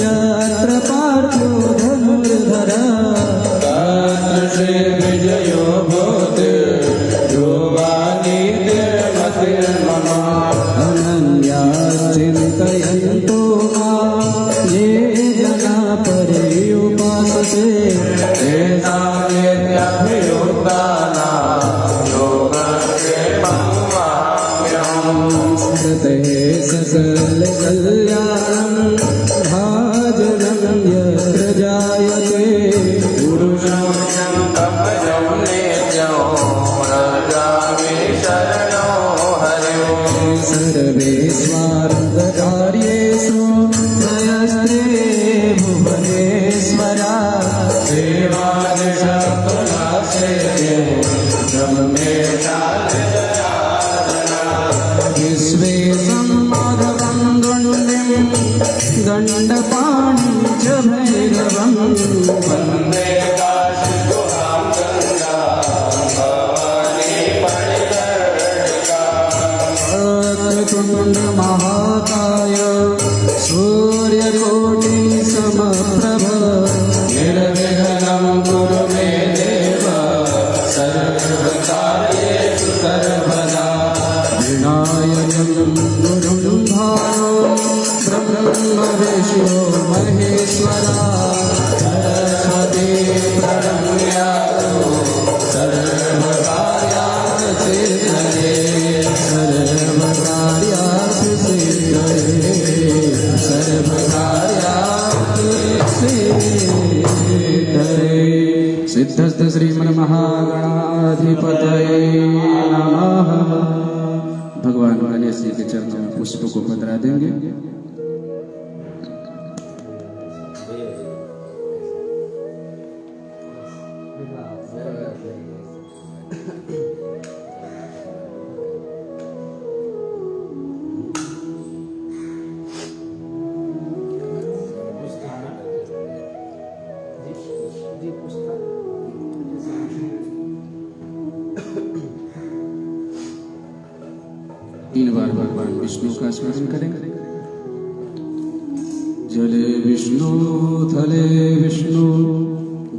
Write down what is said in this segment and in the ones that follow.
यत्र पार्थो धनुर्धरः तत्र श्रीविजयो भूति ध्रुवानीतिर्मतिर्मम अनन्याश्चिन्तयन्तो मां ये जना पर्युपासते तेषां नित्यभियुक्तानां योगक्षेमं वहाम्यहम् स्मृते सकलकल्याणं भाजनं यत्र जायते पुरुषं तमयं नित्यं रजामि शरणो हरिः सर्वे स्वार्थकार्येषु त्रयस्त्रे भुवनेश्वरा देवादिशक्तुनाश्रये विश्वेशं माधवं गण्डिं दण्डपाणिं च भैरवं वन्दे काशीगुहां गङ्गां भवानी परिकर्णिका वक्रतुण्डमहाकाय सूर्यकोटिसमप्रभ निर्विघ्नं कुरु मे देव सर्वकार्येषु सर्वदा विनायकं गुरुं भावो ब्रह्म विष्णु महेश्वरा सरस्वती प्रणम्यातु सर्वकार्याणि सिद्धये सर्वकार्यार्थसिद्धये सर्वकार्यार्थसिद्धये सिद्धस्थ श्रीमन्महागणाधिपतये नमः। भगवान गणेश जी के चरणों में पुष्प को पधरा देंगे। तीन बार भगवान विष्णु का स्मरण करेंगे। जले विष्णु थले विष्णु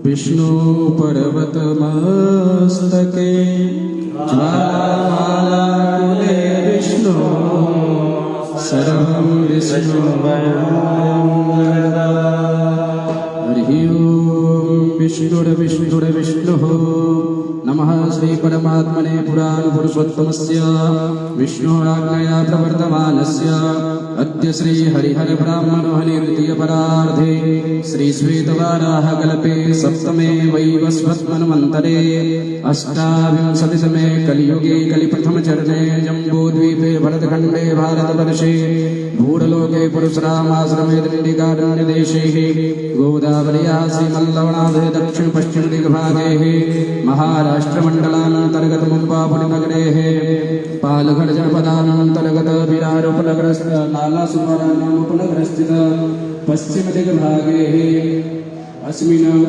विष्णु पर्वतमस्तके ज्वालामालाकुले विष्णु सर्वं विष्णुमयं हरि ओम विष्णुर्विष्णुर्विष्णुः नमः श्री परमात्मने पुराण पुरुषोत्तमस्य विष्णुराज्ञया प्रवर्तमानस्य अद्य श्री हरिहर ब्राह्मण हनिर्द्वितीय परार्धे श्री श्वेतवाराह कल्पे सप्तमे वैवस्वत्मन्वन्तरे अष्टाविंशतितमे कलियुगे कलिप्रथम चरणे जम्बूद्वीपे भरतखण्डे भारतवर्षे भूरलोके परशुरामाश्रमे दण्डिकारण्यदेशे गोदावर्याः श्रीमल्लवनाथे दक्षिण पश्चिम दिग्भागे महाराष्ट्रमण्डलान्तर्गत मुम्बापुरीनगरे पालघर जनपदान्तर्गत विरार उपनगरस्थ नालासुपारानाम उपनगरस्थित पश्चिम दिग्भागे अस्मिन्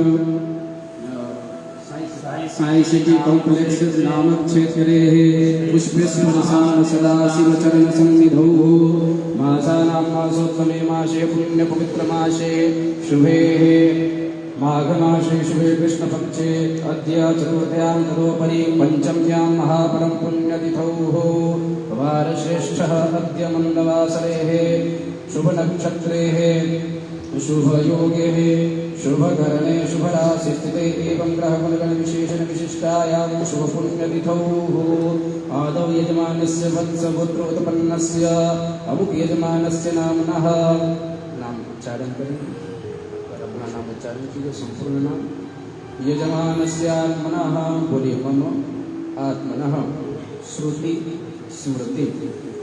साई सिटी कॉम्प्लेक्स नामक क्षेत्रे पुष्पेश्वर सदाशिवचरण सन्निधौ मासानां मासोत्तमे मासे पुण्यपवित्रमासे शुभे माघमासे शुभे कृष्णपक्षे अद्य चतुर्थ्यां तदोपरि पञ्चम्यां महापरं पुण्यतिथौ वारश्रेष्ठः अद्य मन्दवासरेः शुभनक्षत्रेः शुभयोगे शुभकरणे शुभराशिस्थिते एवं ग्रहगुणगणविशेषणविशिष्टायां शुभपुण्यतिथौ आदौ यजमानस्य वत्सपुत्रोत्पन्नस्य अमुक यजमानस्य नाम्नः नाम उच्चारण करें। अपना नाम उच्चारण कीजिए, संपूर्ण नाम। यजमानस्य आत्मनः बोलिए मम आत्मनः श्रुति स्मृति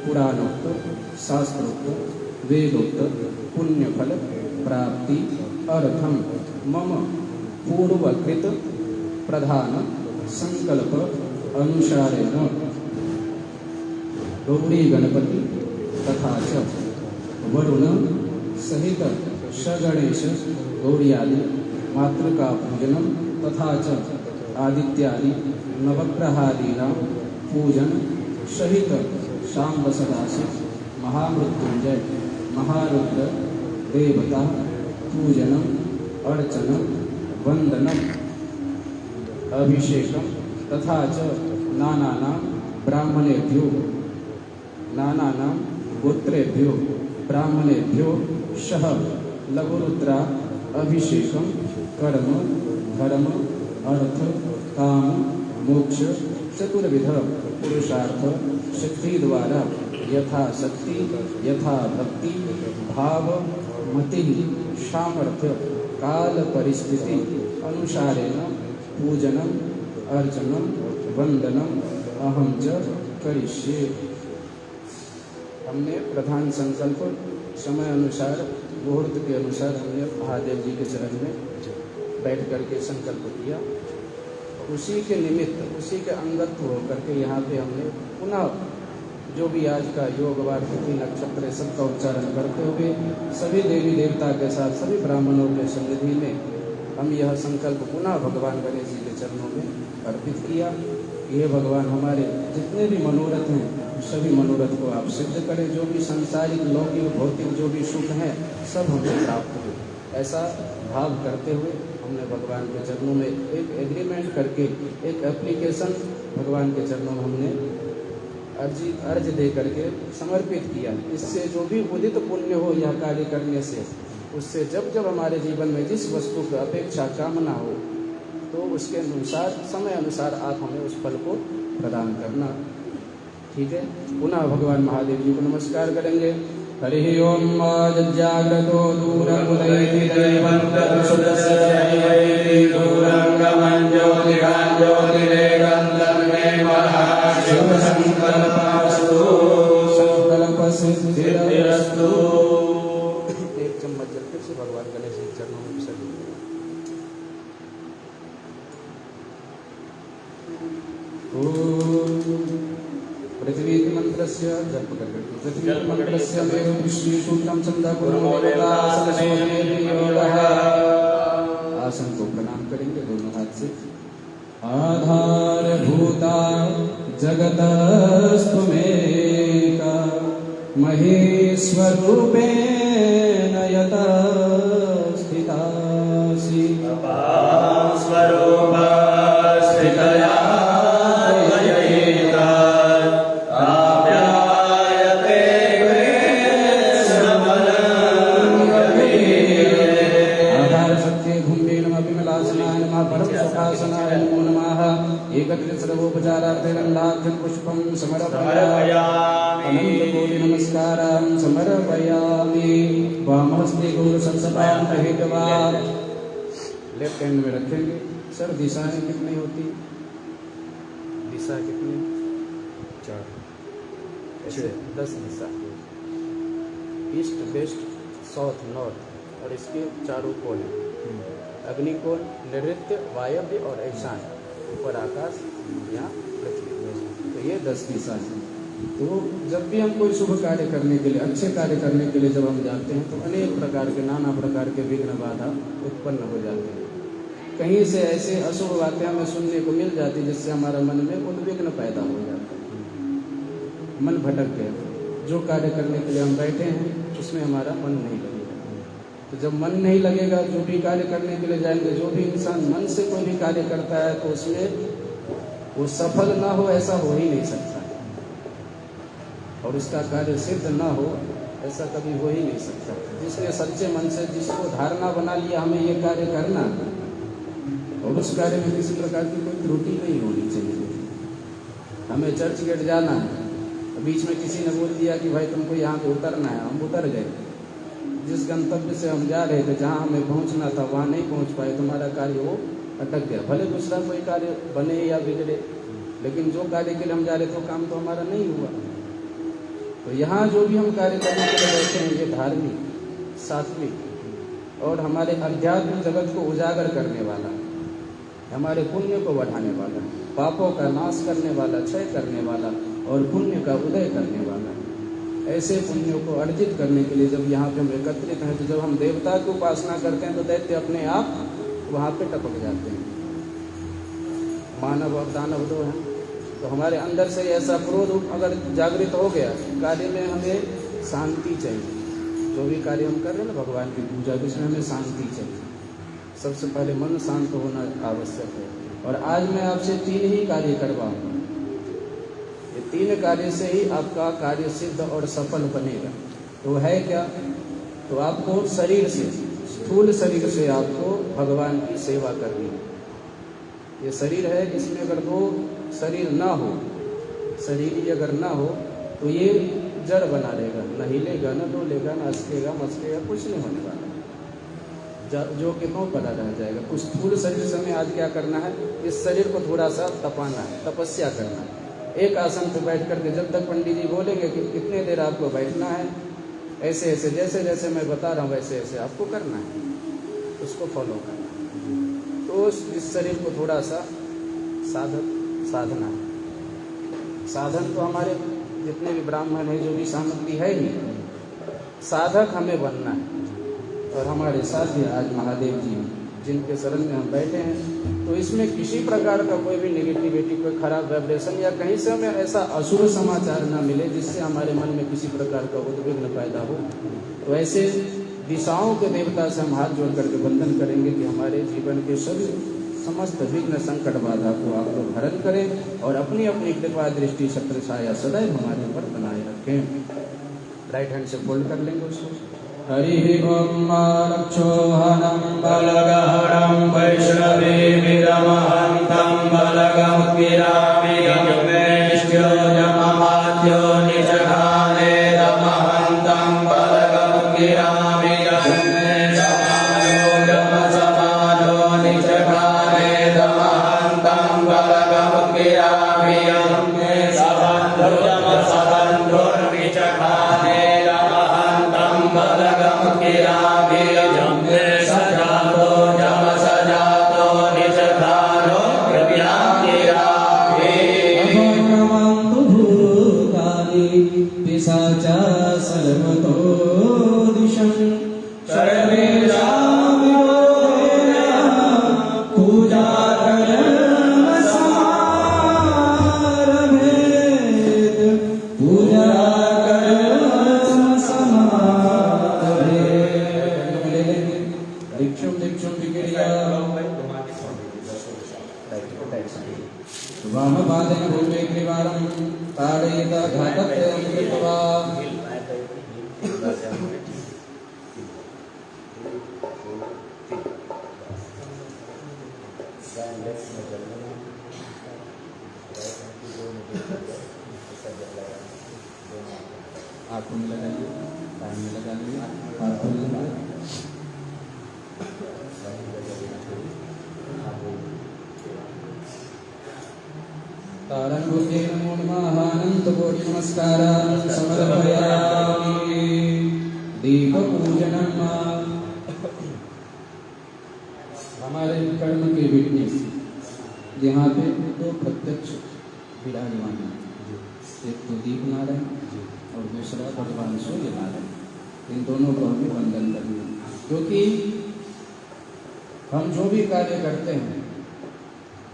पुराणोक्त शास्त्रोक्त वेदोक्त पुण्यफल प्राप्ति अर्थम मम पूर्वकृत प्रधान संकल्प अनुसारेण गौरी गणपति तथा च वरुण सहित सगणेश गौरियादि मातृका पूजनम तथा च आदित्यादि नवग्रहादीनां पूजन सहित शांब सदाशिव महामृत्युंजय महारुद्र देवता पूजनम अर्चनम वंदनम अभिषेकम तथा च नानानां ब्राह्मणेभ्यो नानानां गोत्रेभ्यो ब्राह्मणेभ्यो शह लघुरुद्रा अभिषेकम कर्म धर्म अर्थ काम मोक्ष चतुर्विध पुरुषार्थ शक्ति द्वारा यथा शक्ति यथा भक्ति भाव मति सामर्थ्य काल परिस्थिति अनुसारेण पूजनम अर्चनम वंदनम अहम च करिष्ये। हमने प्रधान संकल्प समय अनुसार मुहूर्त के अनुसार हमने महादेव जी के चरण में बैठ करके संकल्प किया। उसी के निमित्त उसी के अंगत्व होकर के यहाँ पे हमने पुनः जो भी आज का योग वार तिथि नक्षत्र सबका उच्चारण करते हुए सभी देवी देवता के साथ सभी ब्राह्मणों के सन्निधि में हम यह संकल्प पुनः भगवान गणेश जी के चरणों में अर्पित किया। ये भगवान हमारे जितने भी मनोरथ हैं सभी मनोरथ को आप सिद्ध करें। जो भी सांसारिक लौकिक भौतिक जो भी सुख हैं सब हमें प्राप्त हो, ऐसा भाव करते हुए हमने भगवान के चरणों में एक एग्रीमेंट करके एक एप्लीकेशन भगवान के चरणों में हमने अर्ज दे करके समर्पित किया। इससे जो भी उदित पुण्य हो यह कार्य करने से उससे जब जब हमारे जीवन में जिस वस्तु की अपेक्षा कामना हो तो उसके अनुसार समय अनुसार आप हमें उस फल को प्रदान करना। ठीक है, पुनः भगवान महादेव जी को नमस्कार करेंगे। हरि ओम जाग्रतो दूरमुदैति दैवं सुतस्य जयति दूरंगमं ज्योतिरां ज्योतिरेकं तन्मे महाशिव संकल्पस्तु संकल्पसिद्धिरस्तु। एक चम्मच जल फिर से भगवान गणेश जी के चरणों में विसर्जित। पृथ्वी मंत्रस्य जप करके पृथ्वी मंत्रस्य मेरु विष्णु सूत्रम छंदा आसन को प्रणाम करेंगे दोनों हाथ से। आधारभूता जगतस्तुमेका महेश्वरूपेण यथा स्थितासि स्वरूपा स्थितया सर्वोपचारार्थं पुष्पं समर्पयामि अनंतकोटि नमस्कारान् समर्पयामि। वामहस्ते गौरसत्सपां गृहीत्वा लेफ्ट हैंड में रखेंगे। सर दिशाएं कितनी होती? दिशा कितनी? 4 ऐसे 10 दिशा, ईस्ट वेस्ट साउथ नॉर्थ और इसके चारों कोण अग्निकोण नैऋत्य वायव्य और ईशान, ऊपर आकाश यहाँ पृथ्वी। तो ये 10 दिशा है। तो जब भी हम कोई शुभ कार्य करने के लिए अच्छे कार्य करने के लिए जब हम जाते हैं तो अनेक प्रकार के नाना प्रकार के विघ्न बाधा उत्पन्न हो जाते हैं। कहीं से ऐसे अशुभ बातें हमें सुनने को मिल जाती जिससे हमारा मन में उद्विग्न पैदा हो जाता है, मन भटक गया। जो कार्य करने के लिए हम बैठे हैं उसमें हमारा मन नहीं लगेगा। तो जब मन नहीं लगेगा जो भी कार्य करने के लिए जाएंगे, जो भी इंसान मन से कोई भी कार्य करता है तो उसमें वो सफल ना हो ऐसा हो ही नहीं सकता, और उसका कार्य सिद्ध ना हो ऐसा कभी हो ही नहीं सकता। जिसने सच्चे मन से जिसको धारणा बना लिया हमें ये कार्य करना और उस कार्य में किसी प्रकार की कोई त्रुटि नहीं होनी चाहिए। हमें चर्च गेट जाना है, बीच में किसी ने बोल दिया कि भाई तुमको यहाँ पे उतरना है, हम उतर गए। जिस गंतव्य से हम जा रहे थे, जहाँ हमें पहुँचना था वहाँ नहीं पहुँच पाए, तुम्हारा कार्य वो अटक गया। भले दूसरा कोई कार्य बने या बिगड़े, लेकिन जो कार्य के लिए हम जा रहे थे वो काम तो हमारा नहीं हुआ। तो यहाँ जो भी हम कार्य करने के लिए बैठे हैं ये धार्मिक, सात्विक और हमारे अध्यात्म जगत को उजागर करने वाला, हमारे पुण्य को बढ़ाने वाला, पापों का नाश करने वाला, क्षय करने वाला और पुण्य का उदय करने वाला। ऐसे पुण्यों को अर्जित करने के लिए जब यहाँ पे हम एकत्रित हैं तो जब हम देवता की उपासना करते हैं तो दैत्य अपने आप वहाँ पे टपक जाते हैं। मानव और दानव दो हैं, तो हमारे अंदर से ऐसा क्रोध अगर जागृत हो गया, कार्य में हमें शांति चाहिए। जो जो भी कार्य हम कर रहे हैं ना भगवान की पूजा, जिसमें हमें शांति चाहिए। सबसे पहले मन शांत होना आवश्यक है। और आज मैं आपसे 3 ही कार्य करवाऊंगा। ये 3 कार्य से ही आपका कार्य सिद्ध और सफल बनेगा। तो है क्या? तो आपको शरीर से, स्थूल शरीर से आपको भगवान की सेवा करनी है। ये शरीर है, इसमें अगर 2 शरीर ना हो, शरीर ही अगर ना हो तो ये जड़ बना रहेगा, न हिलेगा, न डोलेगा, न हंसकेगा मस्केगा, कुछ नहीं होने वाला, जो कि नौ पड़ा रह जाएगा। कुछ स्थूल शरीर से हमें आज क्या करना है? इस शरीर को थोड़ा सा तपाना है, तपस्या करना है। एक आसन पर बैठ करके जब तक पंडित जी बोलेंगे कि कितने देर आपको बैठना है, ऐसे ऐसे जैसे जैसे मैं बता रहा हूँ वैसे ऐसे आपको करना है, उसको फॉलो करना है। तो इस शरीर को थोड़ा सा साधना है। साधन तो हमारे जितने भी ब्राह्मण हैं, जो भी सामग्री है ही, साधक हमें बनना है। और हमारे साथ ही आज महादेव जी जिनके शरण में हम बैठे हैं, तो इसमें किसी प्रकार का कोई भी नेगेटिविटी, कोई खराब वाइब्रेशन या कहीं से हमें ऐसा अशुभ समाचार ना मिले जिससे हमारे मन में किसी प्रकार का उद्विग्न पैदा हो। तो ऐसे दिशाओं के देवता से हम हाथ जोड़ करके वंदन करेंगे कि हमारे जीवन के सभी समस्त विघ्न संकट बाधा को आप लोग हरण करें और अपनी अपनी कृपा दृष्टि छत्र छाया सदैव हमारे पर बनाए रखें। राइट हैंड से फोल्ड कर लेंगे उसको। हरि ओम रक्षोहनं बलगहरं वैष्णवेमिदमहं तं बलगं गिरामि यमेश्यो यममात्यो निजघानेदमहं तं बलगं गिरामि यमे समानो यमसमानो निजघानेदमहं तं बलगं गिरामि यमे सबन्धो यमसबन्धोर्निजघानेदमहं तं बलगं गिरामि यमे सजातो जम सजातो निजघानो कृपयां गिरामि। अभक्रमन्तु भूतानि पिशाचा सर्वतो दिशं सर्वेषां पूजा वामपादेन भूमे त्रिवारं ताडयेत घातत्रयं कृत्वा आँखों में लगाइए, कान में लगा लीजिए, हाथों में लगाइए। तारं बुद्धे नमो नमः अनन्तकोटि नमस्कारान् समर्पयामि। दीपपूजनम्। हमारे कर्म के विटनेस यहाँ पे 2 प्रत्यक्ष विराजमान हैं, एक तो दीप नारायण और दूसरा भगवान सूर्य नारायण। इन दोनों को हमें वंदन करना, क्योंकि हम जो भी कार्य करते हैं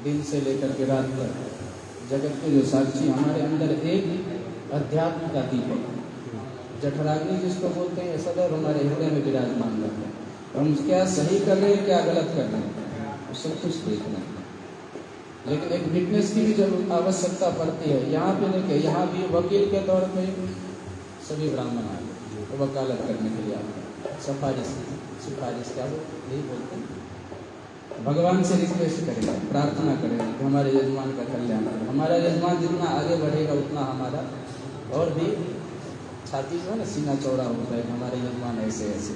दिन से लेकर के रात तक, जगत के जो साक्षी हमारे अंदर एक अध्यात्म का दीपक जठराग्नि जिसको बोलते हैं, सदैव हमारे हृदय में विराजमान रहते हैं। हम क्या सही कर रहे हैं, क्या गलत कर रहे हैं, सब कुछ देखना है। लेकिन एक विटनेस की भी जरूर आवश्यकता पड़ती है। यहाँ पे देखिए, यहाँ भी वकील के तौर पे सभी ब्राह्मण आए तो वकालत करने के लिए आते हैं। सिफारिश क्या यही बोलते हैं। भगवान से रिक्वेस्ट करेंगे, प्रार्थना करेंगे कि हमारे यजमान का कल्याण करें। हमारा यजमान जितना आगे बढ़ेगा उतना हमारा और भी छाती जो है ना, सीना चौड़ा होता है, हमारे यजमान ऐसे ऐसे।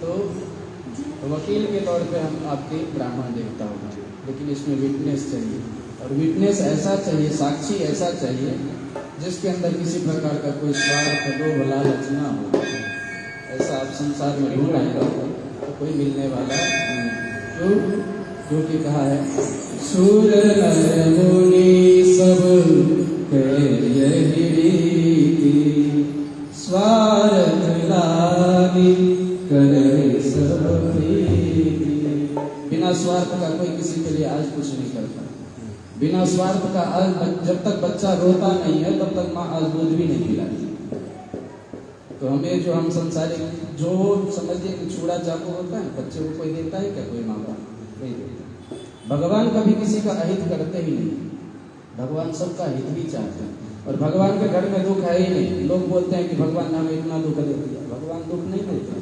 तो वकील के तौर पे हम आपके ब्राह्मण देवता होंगे, लेकिन इसमें विटनेस चाहिए। और विटनेस ऐसा चाहिए, साक्षी ऐसा चाहिए जिसके अंदर किसी प्रकार का कोई स्वार्थ, लोभ, लालच ना हो। ऐसा आप संसार में ढूंढ आएगा तो कोई मिलने वाला नहीं। जो कि कहा है, सुर नर मुनि सब यही रीति, स्वार्थ लागी करे सब प्रीति। बिना स्वार्थ का कोई किसी के लिए आज कुछ नहीं करता। बिना स्वार्थ का आज जब तक बच्चा रोता नहीं है तब तक माँ आज दूध भी नहीं पिलाती। तो हमें जो हम संसारिक जो समझिए कि छुड़ा चाकू होता है, बच्चे को कोई देता है क्या? कोई माँ बाप नहीं देता। भगवान कभी किसी का अहित करते ही नहीं, भगवान सबका हित ही चाहते हैं। और भगवान के घर में दुख है ही नहीं। लोग बोलते हैं कि भगवान ने हमें इतना दुख दे दिया, भगवान दुख नहीं देते।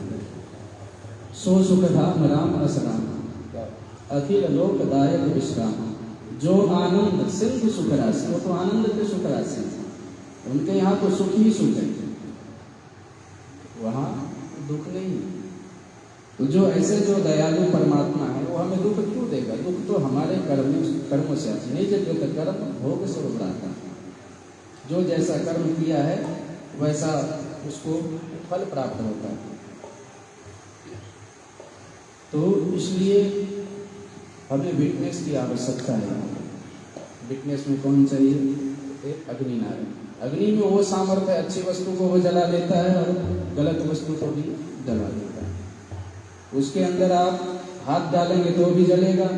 सो सुख धाम राम असराम, अखिल लोकदायक विश्राम। जो आनंद सिंधु सुख राशि, वो तो आनंद के सुख राशि, उनके यहाँ तो सुख ही सुख है, वहाँ दुख नहीं। तो जो ऐसे जो दयालु परमात्मा है वो हमें दुख क्यों देगा? दुख तो हमारे कर्म से निज कृत कर्म भोग से उभराता। जो जैसा कर्म किया है वैसा उसको फल प्राप्त होता है। तो इसलिए हमें विटनेस की आवश्यकता है। विटनेस में कौन चाहिए? एक अग्नि नारायण। अग्नि में वो सामर्थ्य है, अच्छी वस्तु को वो जला देता है और गलत वस्तु को भी जला देता है। उसके अंदर आप हाथ डालेंगे तो भी जलेगा।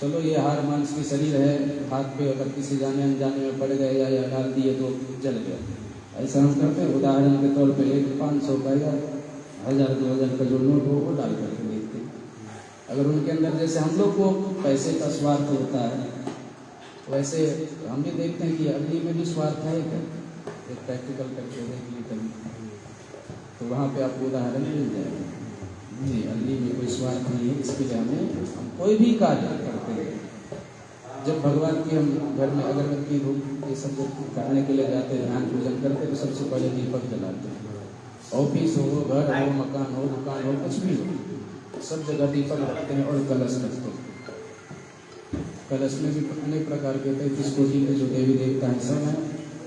चलो ये हार मांस की शरीर है, हाथ पे अगर किसी जाने अनजाने में पड़ गए या डाल दिए तो जल गया। ऐसा हम करते हैं। उदाहरण के तौर पे एक 500 का या 1000-2000 का जो नोट हो वो डाल करके देखते हैं। अगर उनके अंदर जैसे हम लोग को पैसे का स्वार्थ होता है, वैसे हम भी देखते हैं कि अग्नि में भी स्वार्थ है क्या? एक प्रैक्टिकल करके देख ली कभी, तो वहाँ पे आपको उदाहरण मिल जाएगा। नहीं, अग्नि में कोई स्वार्थ नहीं है। इसके लिए हम कोई भी कार्य करते हैं, जब भगवान की हम घर में अगरबत्ती धूप ये सब करने के लिए जाते हैं, ध्यान पूजन करते हैं, तो सबसे पहले दीपक जलाते हैं। ऑफिस हो, घर हो, मकान हो, दुकान हो, कुछ भी हो, सब जगह दीपक रखते हैं और कलश रखते हैं। कलश में भी अनेक प्रकार के 33 कोटि के जो देवी देवता हैं सब हैं,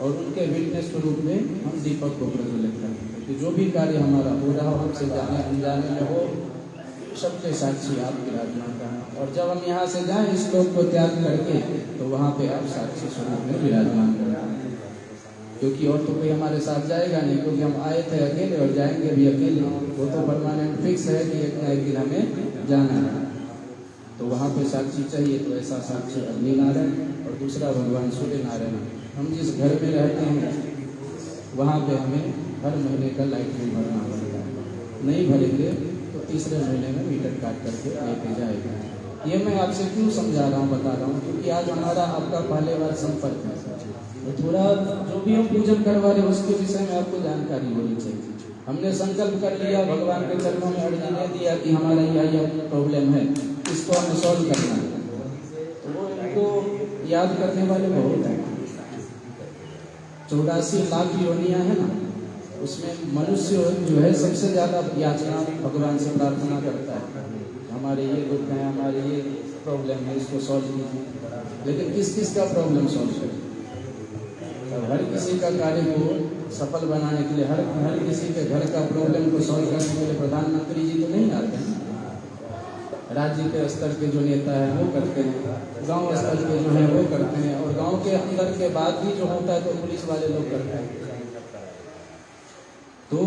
और उनके विटनेस के रूप में हम दीपक को प्रज्वलित करते हैं कि जो भी कार्य हमारा हो रहा हो, हमसे जाने अनजाने में हो, सबके साक्षी आप विराजमान हैं। और जब हम यहाँ से जाएं इस लोक को त्याग करके, तो वहाँ पे आप साक्षी स्वरूप में विराजमान करते हैं। क्योंकि और तो कोई हमारे साथ जाएगा नहीं, क्योंकि हम आए थे अकेले और जाएंगे भी अकेले। वो तो परमानेंट फिक्स है कि एक ना एक दिन हमें जाना है। तो वहाँ पे साक्षी चाहिए। तो ऐसा साक्षी अग्नि नारायण और दूसरा भगवान सूर्य नारायण। हम जिस घर में रहते हैं वहाँ पे हमें हर महीने का लाइट बिल भरना पड़ेगा। नहीं भरेंगे तो तीसरे महीने में मीटर काट करके लेके जाएगा। ये मैं आपसे क्यों समझा रहा हूँ, बता रहा हूँ, क्योंकि आज हमारा आपका पहले बार संपर्क है। तो थोड़ा जो भी हम पूजन करवा रहे हैं उसके विषय में आपको जानकारी होनी चाहिए। हमने संकल्प कर लिया, भगवान के चरणों में अर्जी दे दिया कि हमारा यह प्रॉब्लम है, इसको हमें सॉल्व करना है, तो वो इनको याद करने वाले बहुत हैं। 84 लाख योनियां है ना, उसमें मनुष्य जो है सबसे ज़्यादा याचना भगवान से प्रार्थना करता है, हमारे ये दुख है, हमारे ये प्रॉब्लम है, इसको सॉल्व कीजिए। लेकिन किस किस का प्रॉब्लम सॉल्व करें? हर किसी का कार्य को सफल बनाने के लिए, हर किसी के घर का प्रॉब्लम को सॉल्व करने के लिए प्रधानमंत्री जी तो नहीं आते हैं। राज्य के स्तर के जो नेता हैं वो करते हैं, गांव स्तर के जो हैं वो करते हैं, और गांव के अंदर के बाद भी जो होता है तो पुलिस वाले लोग करते हैं। तो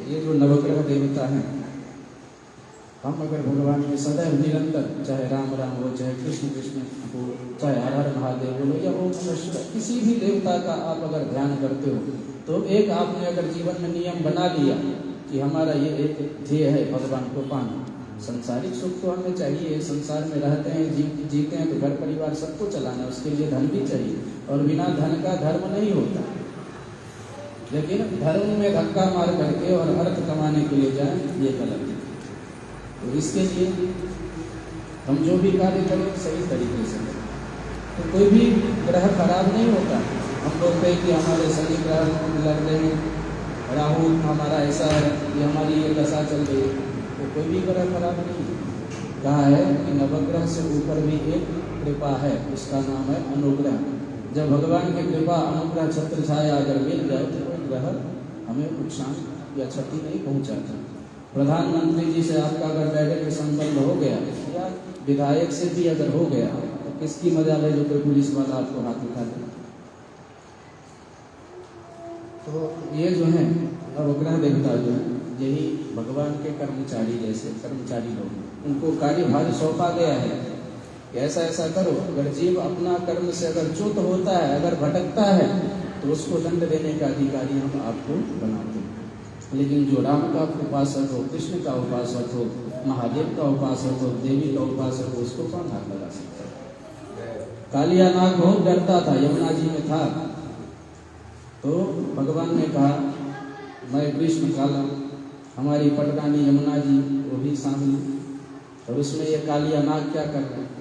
ये जो नवग्रह देवता हैं, हम अगर भगवान में सदैव निरंतर, चाहे राम राम हो, चाहे कृष्ण कृष्ण हो, चाहे हर हर महादेव बोलो या ओम नमः शिवाय, किसी भी देवता का आप अगर ध्यान करते हो, तो एक आपने अगर जीवन में नियम बना लिया कि हमारा ये एक ध्येय है भगवान को पाना। संसारिक सुख तो हमें चाहिए, संसार में रहते हैं, जीते हैं, तो घर परिवार सबको चलाना, उसके लिए धन भी चाहिए, और बिना धन का धर्म नहीं होता। लेकिन धर्म में धक्का मार करके और अर्थ कमाने के लिए जाए, ये गलत है। तो इसके लिए हम जो भी कार्य करें सही तरीके से करें, तो कोई भी ग्रह खराब नहीं होता। हम बोलते हैं कि हमारे शनि ग्रह लग रहे हैं, राहु हमारा ऐसा है, ये हमारी ये दशा चल रही है, तो कोई भी ग्रह खराब नहीं है। कहा है कि नवग्रह से ऊपर भी एक कृपा है, उसका नाम है अनुग्रह। जब भगवान की कृपा अनुग्रह छत्र छाया अगर मिल जाए तो कोई ग्रह हमें नुकसान या क्षति नहीं पहुंचाता। प्रधानमंत्री जी से आपका अगर डायरेक्ट संबंध हो गया या विधायक से भी अगर हो गया, तो किसकी मजा है जो कोई पुलिस वाला आपको हाथ उठा दे। तो ये जो है नवग्रह देवता जो है, यही भगवान के कर्मचारी, जैसे कर्मचारी लोग, उनको कार्यभार सौंपा गया है कि ऐसा ऐसा करो। अगर जीव अपना कर्म से अगर च्युत होता है, अगर भटकता है, तो उसको दंड देने का अधिकारी हम आपको बनाते हैं। लेकिन जो राम का उपासक हो, कृष्ण का उपासक हो, महादेव का उपासक हो, देवी का उपासक हो, उसको कौन हाथ लगा सकता है। कालिया नाग बहुत डरता था, यमुना जी में था, तो भगवान ने कहा मैं विष निकाला, हमारी पटरानी यमुना जी वो भी सामने, और उसमें ये कालिया नाग क्या कर रहे हैं।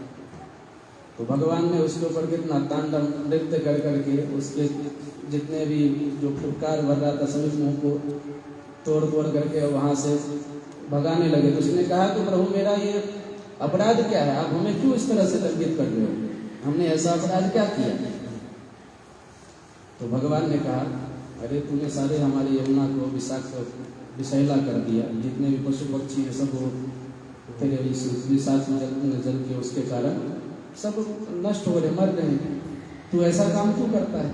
तो भगवान ने उसके ऊपर कितना तांडव नृत्य कर करके उसके जितने भी जो फुटकार भर रहा था सभी मुंह को तोड़ तोड़ करके वहाँ से भगाने लगे। तो उसने कहा कि प्रभु मेरा ये अपराध क्या है, आप हमें क्यों इस तरह से दंडित कर रहे हो, हमने ऐसा अपराध क्या किया। तो भगवान ने कहा अरे तूने सारे हमारे यमुना को विषैला कर दिया, जितने भी पशु पक्षी हैं सब वो तेरे विषाक्त जल के उसके कारण सब नष्ट हो रहे, मर रहे, तू ऐसा काम क्यों करता है।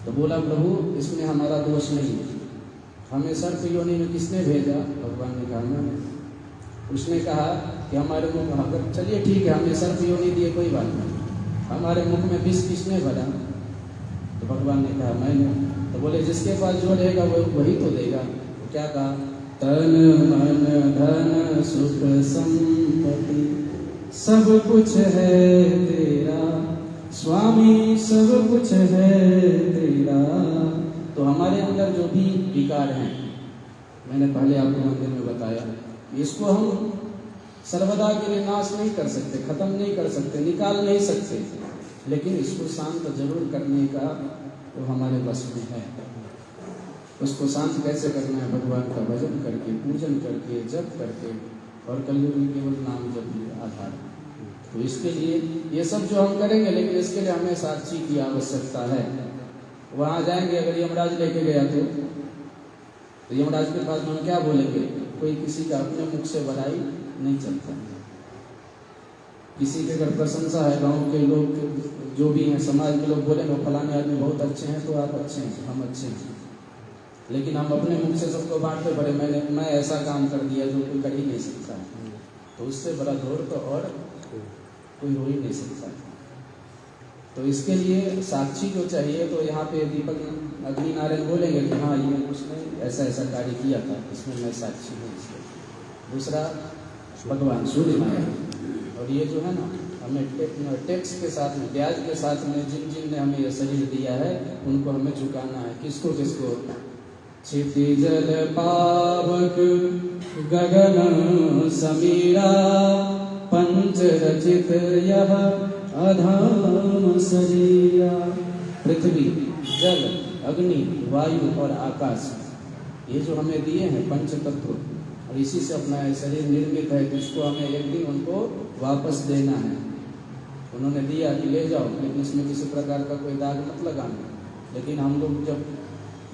तो बोला प्रभु इसमें हमारा दोष नहीं है, हमें सर्प योनि में किसने भेजा। भगवान ने कहा मैंने। उसने कहा कि हमारे मुख में, अगर चलिए ठीक है हमने सर्प योनि दिए कोई बात नहीं, हमारे मुख में विष किसने भरा। तो भगवान ने कहा मैंने। तो बोले जिसके पास जो रहेगा वो वही तो देगा। तो क्या कहा, तन मन धन सुख संपत्ति सब कुछ है तेरा स्वामी, सब कुछ है तेरा। तो हमारे अंदर जो भी विकार हैं, मैंने पहले आपको मंदिर में बताया, इसको हम सर्वदा के लिए नाश नहीं कर सकते, खत्म नहीं कर सकते, निकाल नहीं सकते, लेकिन इसको शांत जरूर करने का वो हमारे बस में है। उसको शांत कैसे करना है, भगवान का भजन करके, पूजन करके, जप करके, और कलयुग में केवल नाम जप ही आधार। तो इसके लिए ये सब जो हम करेंगे, लेकिन इसके लिए हमें साक्षी की आवश्यकता है। वहाँ जाएंगे, अगर यमराज लेके गया तो यमराज के पास हम क्या बोलेंगे, कोई किसी का अपने मुख से बड़ाई नहीं चलता। किसी की अगर प्रशंसा है, गांव के लोग जो भी हैं, समाज के लोग बोलेंगे फलाने आदमी बहुत अच्छे हैं, तो आप अच्छे हैं, हम अच्छे हैं, लेकिन हम अपने मुख से सबको बांटते पड़े, मैं ऐसा काम कर दिया जो कोई कर ही नहीं सकता है, तो उससे बड़ा दौर तो और कोई हो ही नहीं सकता। तो इसके लिए साक्षी जो चाहिए, तो यहाँ पे दीपक अग्नि नारायण बोलेंगे कि हाँ ये उसने ऐसा ऐसा कार्य किया था, इसमें मैं साक्षी हूँ। दूसरा भगवान सूर्य नारायण, और ये जो है ना हमें टैक्स के साथ में, ब्याज के साथ में जिन ने हमें यह शरीर दिया है उनको हमें चुकाना है। किसको किसको, क्षितिजल पावक गगन समीरा पंच रचित यह अधाम शरीरा। पृथ्वी, जल, अग्नि, वायु और आकाश, ये जो हमें दिए हैं पंच तत्व, और इसी से अपना शरीर निर्मित है, जिसको हमें एक दिन उनको वापस देना है। उन्होंने दिया कि ले जाओ, लेकिन इसमें किसी प्रकार का कोई दाग मत लगाना। लेकिन हम लोग जब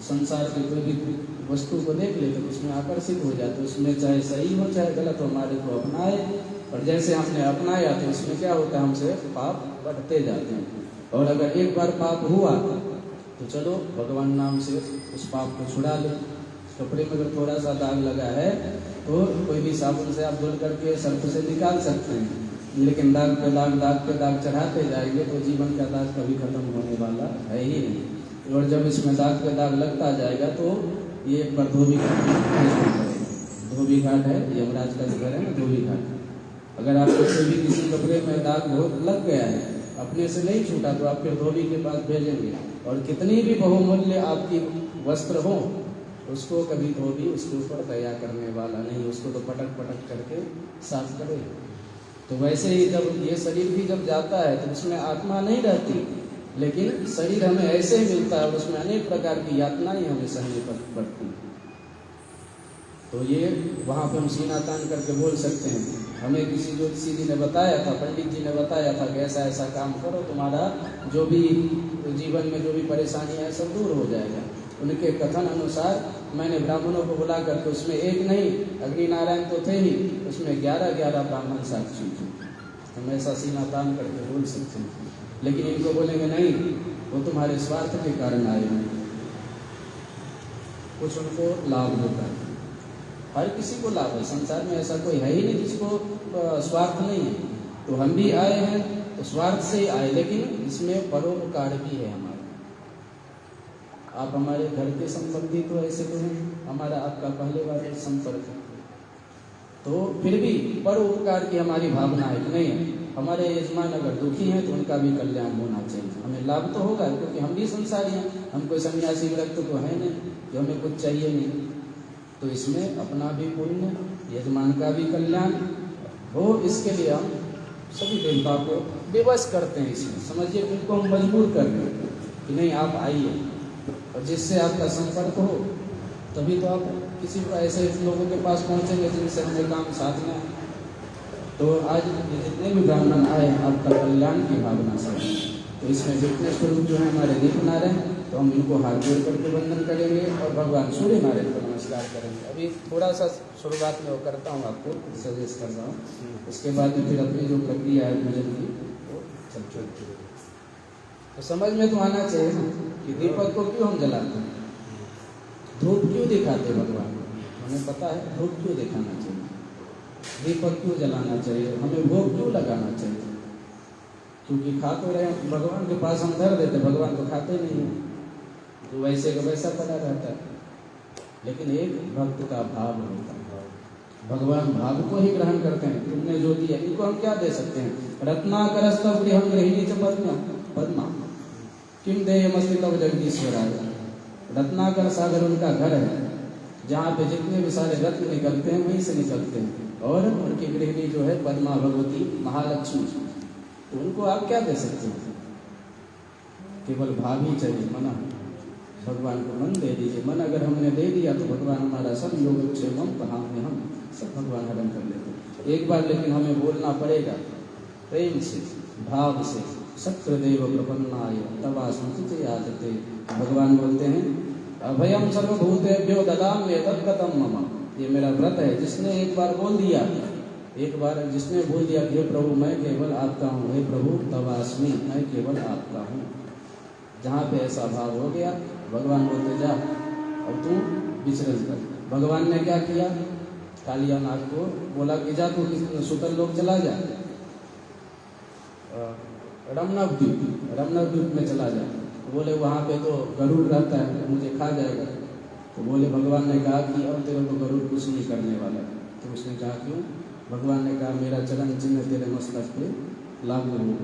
संसार की कोई भी वस्तु को देख लेते तो उसमें आकर्षित हो जाते, उसमें चाहे सही हो चाहे गलत हो, हमारे को अपनाए, और जैसे हमने अपनाया तो उसमें क्या होता है, हमसे पाप बढ़ते जाते हैं। और अगर एक बार पाप हुआ तो चलो भगवान नाम से उस पाप को छुड़ा लो। कपड़े में अगर थोड़ा सा दाग लगा है तो कोई भी साबुन से आप धुल करके सर्फ से निकाल सकते हैं, लेकिन दाग पे दाग चढ़ाते जाएंगे तो जीवन का दाग कभी खत्म होने वाला है ही नहीं। और जब इसमें दाग पे दाग लगता जाएगा तो ये एक बार धोबी घाट है, यमराज का घर है ना, धोबी घाट। अगर आपको भी किसी कपड़े में दाग बहुत लग गया है, अपने से नहीं छूटा, तो आप फिर धोबी के पास भेजेंगे, और कितनी भी बहुमूल्य आपकी वस्त्र हो उसको कभी धोबी उसके ऊपर दया करने वाला नहीं, उसको तो पटक पटक करके साफ करे। तो वैसे ही जब ये शरीर भी जब जाता है तो उसमें आत्मा नहीं रहती, लेकिन शरीर हमें ऐसे ही मिलता है, उसमें अनेक प्रकार की यातनाएं हमें सहनी पड़ती। तो ये वहाँ पे हम सीना तान करके बोल सकते हैं। हमें किसी ज्योतिषी जी ने बताया था, पंडित जी ने बताया था कि ऐसा ऐसा काम करो, तुम्हारा जो भी जीवन में जो भी परेशानियाँ है सब दूर हो जाएगा। उनके कथन अनुसार मैंने ब्राह्मणों को बुला करके, उसमें एक नहीं, अग्नि नारायण तो थे ही, उसमें 11 ब्राह्मण साक्षी थे। हम ऐसा सीना तान करके बोल सकते हैं, लेकिन इनको बोलेंगे नहीं, वो तुम्हारे स्वार्थ के कारण आए हैं। कुछ उनको लाभ होता है, हर किसी को लाभ है, संसार में ऐसा कोई है ही नहीं जिसको स्वार्थ नहीं है। तो हम भी आए हैं तो स्वार्थ से ही आए, लेकिन इसमें परोपकार भी है हमारा। आप हमारे घर के संबंधी तो ऐसे तो हैं, हमारा आपका पहले बार संपर्क है, तो फिर भी परोपकार की हमारी भावना है कि नहीं, हमारे यजमान अगर दुखी हैं तो उनका भी कल्याण होना चाहिए। हमें लाभ तो होगा क्योंकि हम भी संसारी हैं, हम कोई सन्यासी व्रत तो है नहीं कि हमें कुछ चाहिए नहीं। तो इसमें अपना भी पुण्य, यजमान का भी कल्याण हो, इसके लिए हम सभी देवताओं को विवश करते हैं। इसमें समझिए उनको हम मजबूर कर रहे हैं कि नहीं आप आइए, और जिससे आपका संपर्क हो तभी तो आप किसी को ऐसे लोगों के पास पहुंचेंगे जिनसे हमें काम साधना है। तो आज ये जितने भी ब्राह्मण आए आपका कल्याण की भावना से, तो इसमें जितने स्वरूप जो है हमारे दीपनारायण, तो हम इनको हाथ जोड़ करके वंदन करेंगे और भगवान सूर्य नारायण को नमस्कार करेंगे। अभी थोड़ा सा शुरुआत में वो करता हूँ, आपको सजेस्ट कर रहा हूँ, उसके बाद में फिर अपनी जो प्रक्रिया है पूजन की वो चलती है। तो समझ में तो आना चाहिए ना कि दीपक को क्यों हम जलाते हैं, धूप क्यों दिखाते हैं भगवान को, हमें पता है धूप क्यों दिखाना चाहिए, दीपक क्यों जलाना चाहिए, हमें भोग क्यों लगाना चाहिए, क्योंकि खा तो रहे भगवान के पास हम धर देते, भगवान तो खाते नहीं हैं, तो वैसे का वैसा पड़ा रहता है। लेकिन एक भक्त का भाव होता है, भगवान भाव को ही ग्रहण करते हैं। तुमने जो दिया इनको हम क्या दे सकते हैं, रत्नाकरस्तव गृहं गृहिणी च पद्मा किम देयमस्ति तव जगदीश्वराय। रत्नाकर सागर उनका घर है, जहाँ पे जितने भी सारे रत्न निकलते हैं वहीं से निकलते हैं, और उनकी गृहिणी जो है पद्मा भगवती महालक्ष्मी, तो उनको आप क्या दे सकते हैं, केवल भाव ही चाहिए, मना। भगवान को मन दे दीजिए, मन अगर हमने दे दिया तो भगवान हमारा सब योगक्षेमम कहाँ में हम सब भगवान हरण कर लेते हैं। एक बार लेकिन हमें बोलना पड़ेगा प्रेम से, भाव से, सक्रदेव प्रपन्नाय तवा संचित यादते। भगवान बोलते हैं अभयम सर्वभूतेभ्यो ददाम्य तद्गतं मम, ये मेरा व्रत है। जिसने एक बार बोल दिया, एक बार जिसने बोल दिया कि हे प्रभु मैं केवल आपका हूँ, हे प्रभु तवास्मि मैं केवल आपका हूँ, जहाँ पे ऐसा भाव हो गया भगवान बोलते जा और तू विचरण कर। भगवान ने क्या किया, कालियानाग को बोला कि जा तू सुतल लोग चला जा, रमनव द्वीप में चला जा। बोले वहाँ पे तो गरुड़ रहता है, मुझे खा जाएगा। तो बोले भगवान ने कहा कि अब तेरे को गरुड़ कुछ नहीं करने वाला। तो उसने कहा क्यों, भगवान ने कहा मेरा चरण चिन्ह तेरे मस्तक पे लागू हो।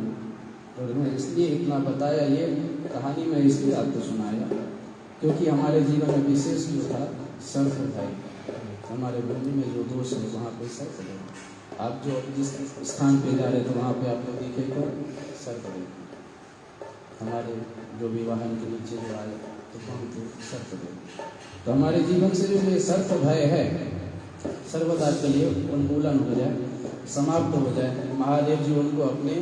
और मैं इसलिए इतना बताया, ये कहानी मैं इसलिए आपको सुनाया क्योंकि हमारे जीवन में विशेष जो था सर्प भाई, हमारे भूमि में जो दोष है वहाँ पे सर्प है। आप जो जिस स्थान पे जा रहे थे वहाँ पे आपको दिखेगा सर्प है। हमारे जो भी वाहन के नीचे जो आए तो वहाँ पे सर्प है। तो हमारे जीवन से जो ये सर्प भय है सर्वदा के लिए उन्मूलन हो जाए, समाप्त हो जाए। महादेव जी उनको अपने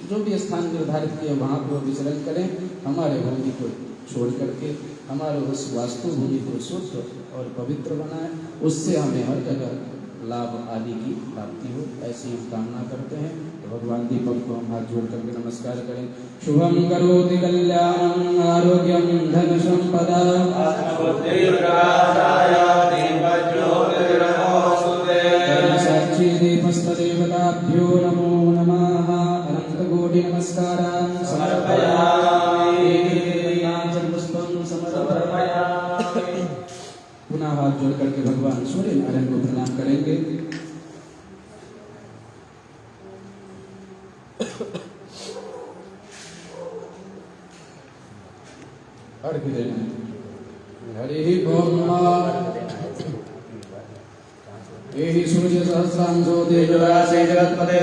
जो भी स्थान निर्धारित किए वहाँ पर विचरण करें, हमारे भूमि को छोड़ करके हमारे उस वास्तु भूमि को शुद्ध और पवित्र बनाए, उससे हमें हर जगह लाभ आदि की प्राप्ति हो, ऐसी हम कामना करते हैं। तो भगवान दीपक को हम हाथ जोड़ करके नमस्कार करें। शुभम करोति कल्याणं आरोग्यं धन संपदा साक्षी दीपस्तदेवताभ्यो नमो नमः। अनंत कोटि नमस्कारान् समर्पयामि। पुनः हाथ जोड़ करके भगवान सूर्य नारायण को प्रणाम करेंगे। अर्घ्य देना है। हरि ओम। एहि सूर्य सहस्रांशो तेजोराशि जगत्पते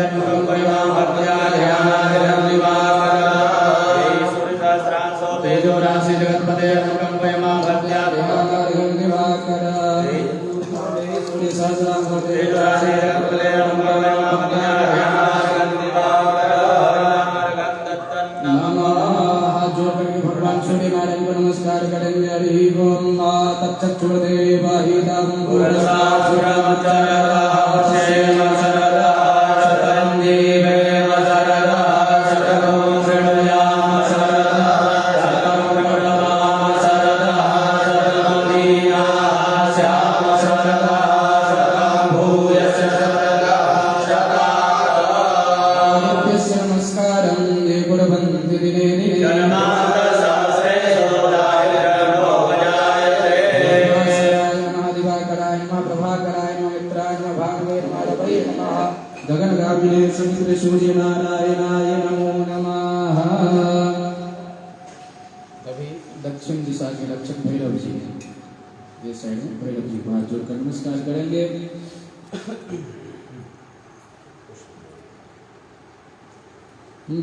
तेजोराशि जगत्पते सूर्य सहस्रांशो तेजोराशि जगत्पते भगवान सूर्य नारायण को नमस्कार करेंगे। हरि ओम। तत्चक्षुर्देवाहितं नागाय नमः मित्राय नमः भागवे नमः रवये नमः गगनगामिने समुद्र सूर्य नारायणाय नमो नमः। अभी दक्षिण दिशा के रक्षक भैरव जी ये साइड में भैरव जी को हाथ जोड़कर नमस्कार करेंगे।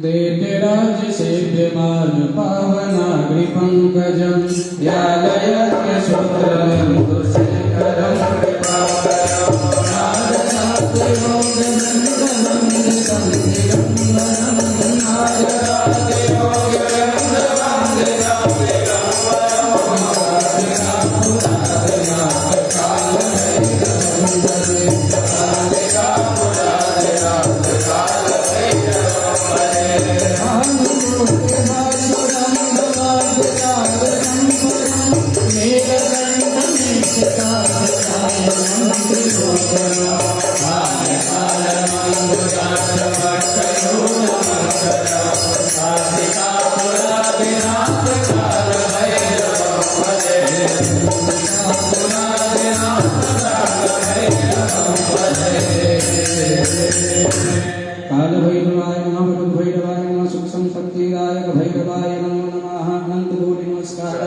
देवराज सेव्यमान पावनाग्नि पंकजं व्यालयत्य शूद्रबिन्दुशेखरं कृपावरं काल भैरवाय नमः भगवत भैरवाय नमः सुख संपत्तिदायक भैरवाय नमो नमः। अनंत कोटि नमस्कार।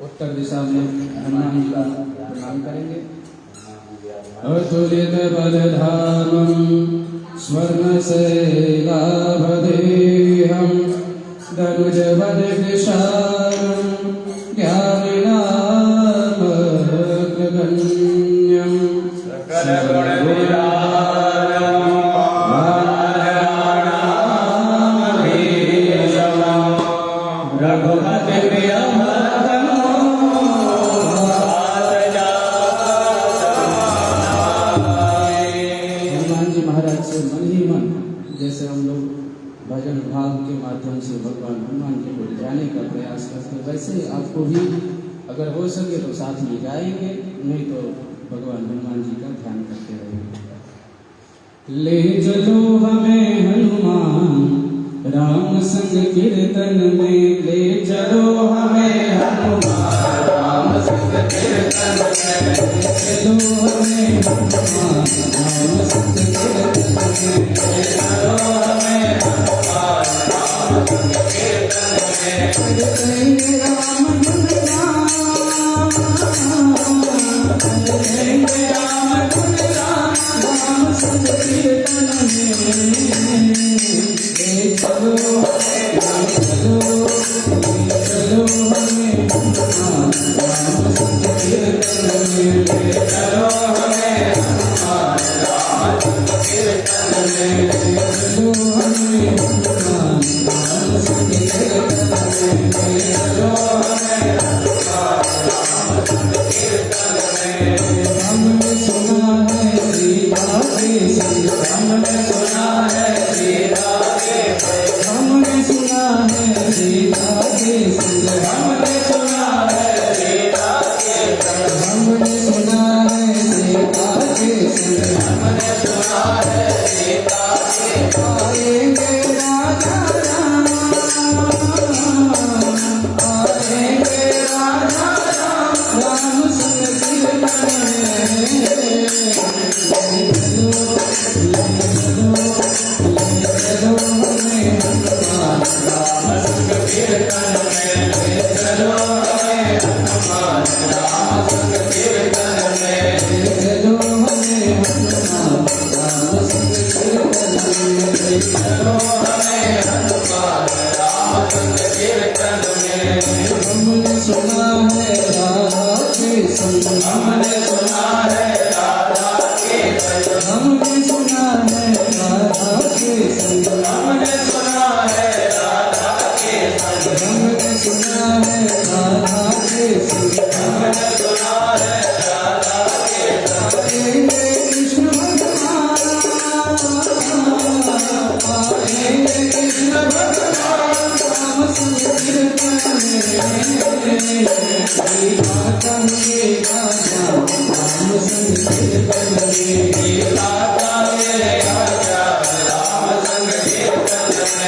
उत्तर दिशा में हनुमान जी का प्रणाम करेंगे। अतुलित बलधामं स्वर्णशैलाभदेहं दनुजवनकृशानं ज्ञानिनामग्रगण्यं जैसे हम लोग भजन भाव के माध्यम से भगवान हनुमान जी को जाने का प्रयास करते हैं, वैसे आपको भी अगर हो सके तो साथ में गाएंगे, नहीं तो भगवान हनुमान जी का ध्यान करते रहेंगे। ले चलो हमें हनुमान राम संग कीर्तन में, ले चलो हमें हनुमान राम संग कीर्तन में, ले चलो हमें हनुमान राम संग कीर्तन में, ले चलो हमें हनुमान राम संग कीर्तन में, करेंगे राम गुणगान, करेंगे राम गुणगान राम संग कीर्तन में, ले चलो हमें हनुमान राम संग कीर्तन में, ले चलो हमें हनुमान राम संग कीर्तन में, ले चलो हमें हनुमान राम संग कीर्तन में, ले चलो हमें हनुमान राम संग कीर्तन में। हमने सुना है सीता के संग, हमने सुना है सीता के संग, हमने सुना है सीता के संग, हमने सुना है सीता के संग, हमने सुना है सीता के संग, हमने सुना है सीता के संग। आएंगे राजा राम, आएंगे राजा राम राम संग कीर्तन हमने सुना है राधा के संग, हमने सुना है राधा के संग, हमने सुना है राधा के संग, हमने सुना है राधा के संग, हमने सुना है राधा के संग, हमने सुना है राधा के संग। आएंगे कृष्ण भगवान, आएंगे कृष्ण भगवान राम संग कीर्तन में, माता के राजा राम संग कीर्तन में, माता के राजा राम संग कीर्तन में,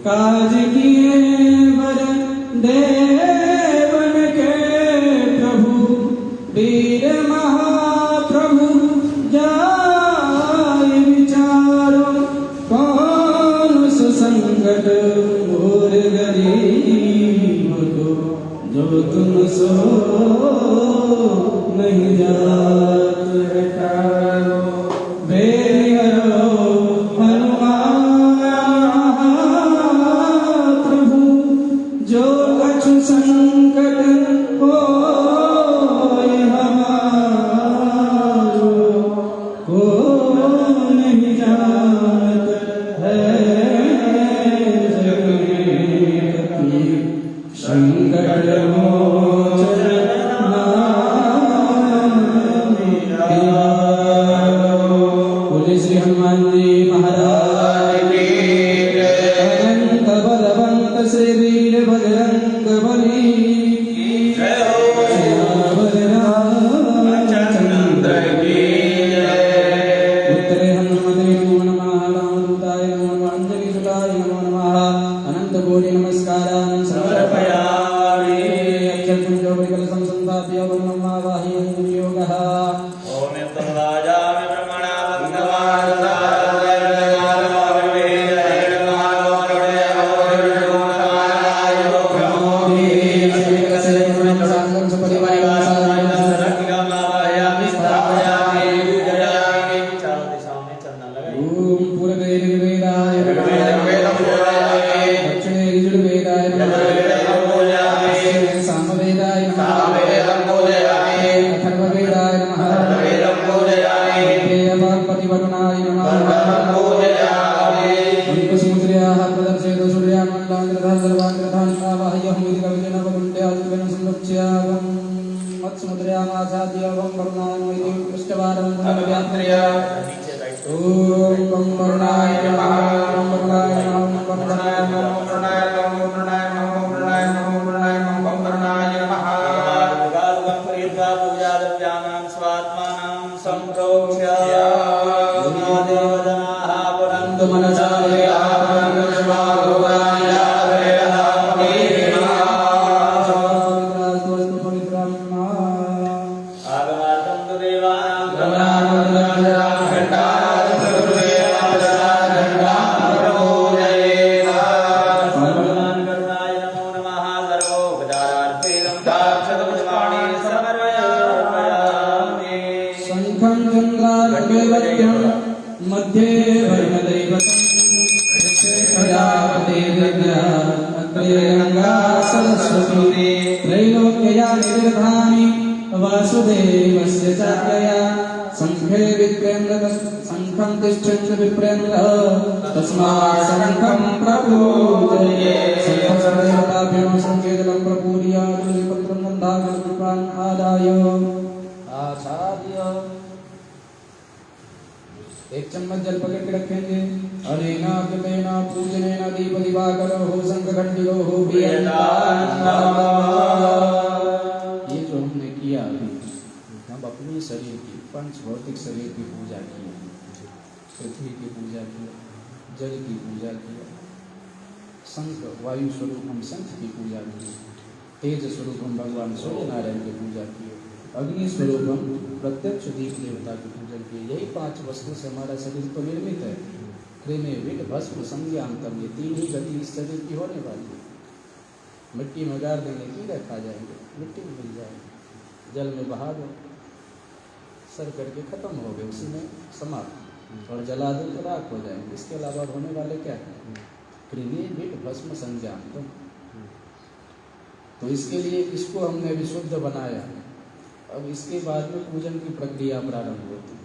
काज किए वर देवन के प्रभु वीर महाप्रभु जाय विचारो कौन सुसंगत मोर गरीब को जो तुम सो नहीं जात हटारो बेहरो जो कछु संकट होय हमारो को नहीं जानत है जगती संकट मोचन बोले श्री हनुमान जी महाराज की अनंत बलवंत श्री वीर बजरंग बली चंद्र की उत्तरे हनुमते नमो नमः रामदूताय नमो नमः अंजलि सुताय नमो नमः अनंत कोटि नमस्कारान् समर्पयामि अक्षर पुंजो विकलसं संस्थाप्य ओम नमः वाह्यं योगः ओम यं राजामि ब्रह्मणा भगवान् अग्रे गंगा सरस्वती त्रैलोक्यया निर्धानि वासुदेवस्य चार्यया संघे विप्रेन्द्र संघं तिष्ठन् विप्रेन्द्र तस्मात् संघं प्रपूजये संघसर्वदेवताभ्यो संघे जलं प्रपूज्य तुलसीपत्रं गन्धागं पुष्पान् आदाय आचार्य एक चम्मच जल पकड़ के रखेंगे। अनेना कृतेना पूजनेना दीप दिवाकरो हो संघघंटिको हो ये जो हमने किया अभी, हम अपने शरीर की पंच भौतिक शरीर की पूजा की, पृथ्वी की पूजा की, जल की पूजा की, शंख वायु स्वरूप हम शंख की पूजा की, तेज स्वरूप हम भगवान सूर्य नारायण की पूजा की, अग्नि स्वरूप हम प्रत्यक्ष दीप देवता की पूजन की। यही 5 वस्तु से हमारा शरीर तो निर्मित है। क्रेमे विद भस्म संज्ञांतम, ये 3 ही गति इस शरीर की होने वाली है। मिट्टी में गाड़ देंगे कीड़े खा जाएंगे, मिट्टी में मिल जाएंगे, जल में बहा दो सर करके खत्म हो गए, उसी में समाप्त, और जला दो तो राख हो जाएंगे। इसके अलावा होने वाले क्या है? क्रेमे विद भस्म संज्ञांतम। तो इसके लिए इसको हमने विशुद्ध बनाया। अब इसके बाद में पूजन की प्रक्रिया प्रारंभ होती है।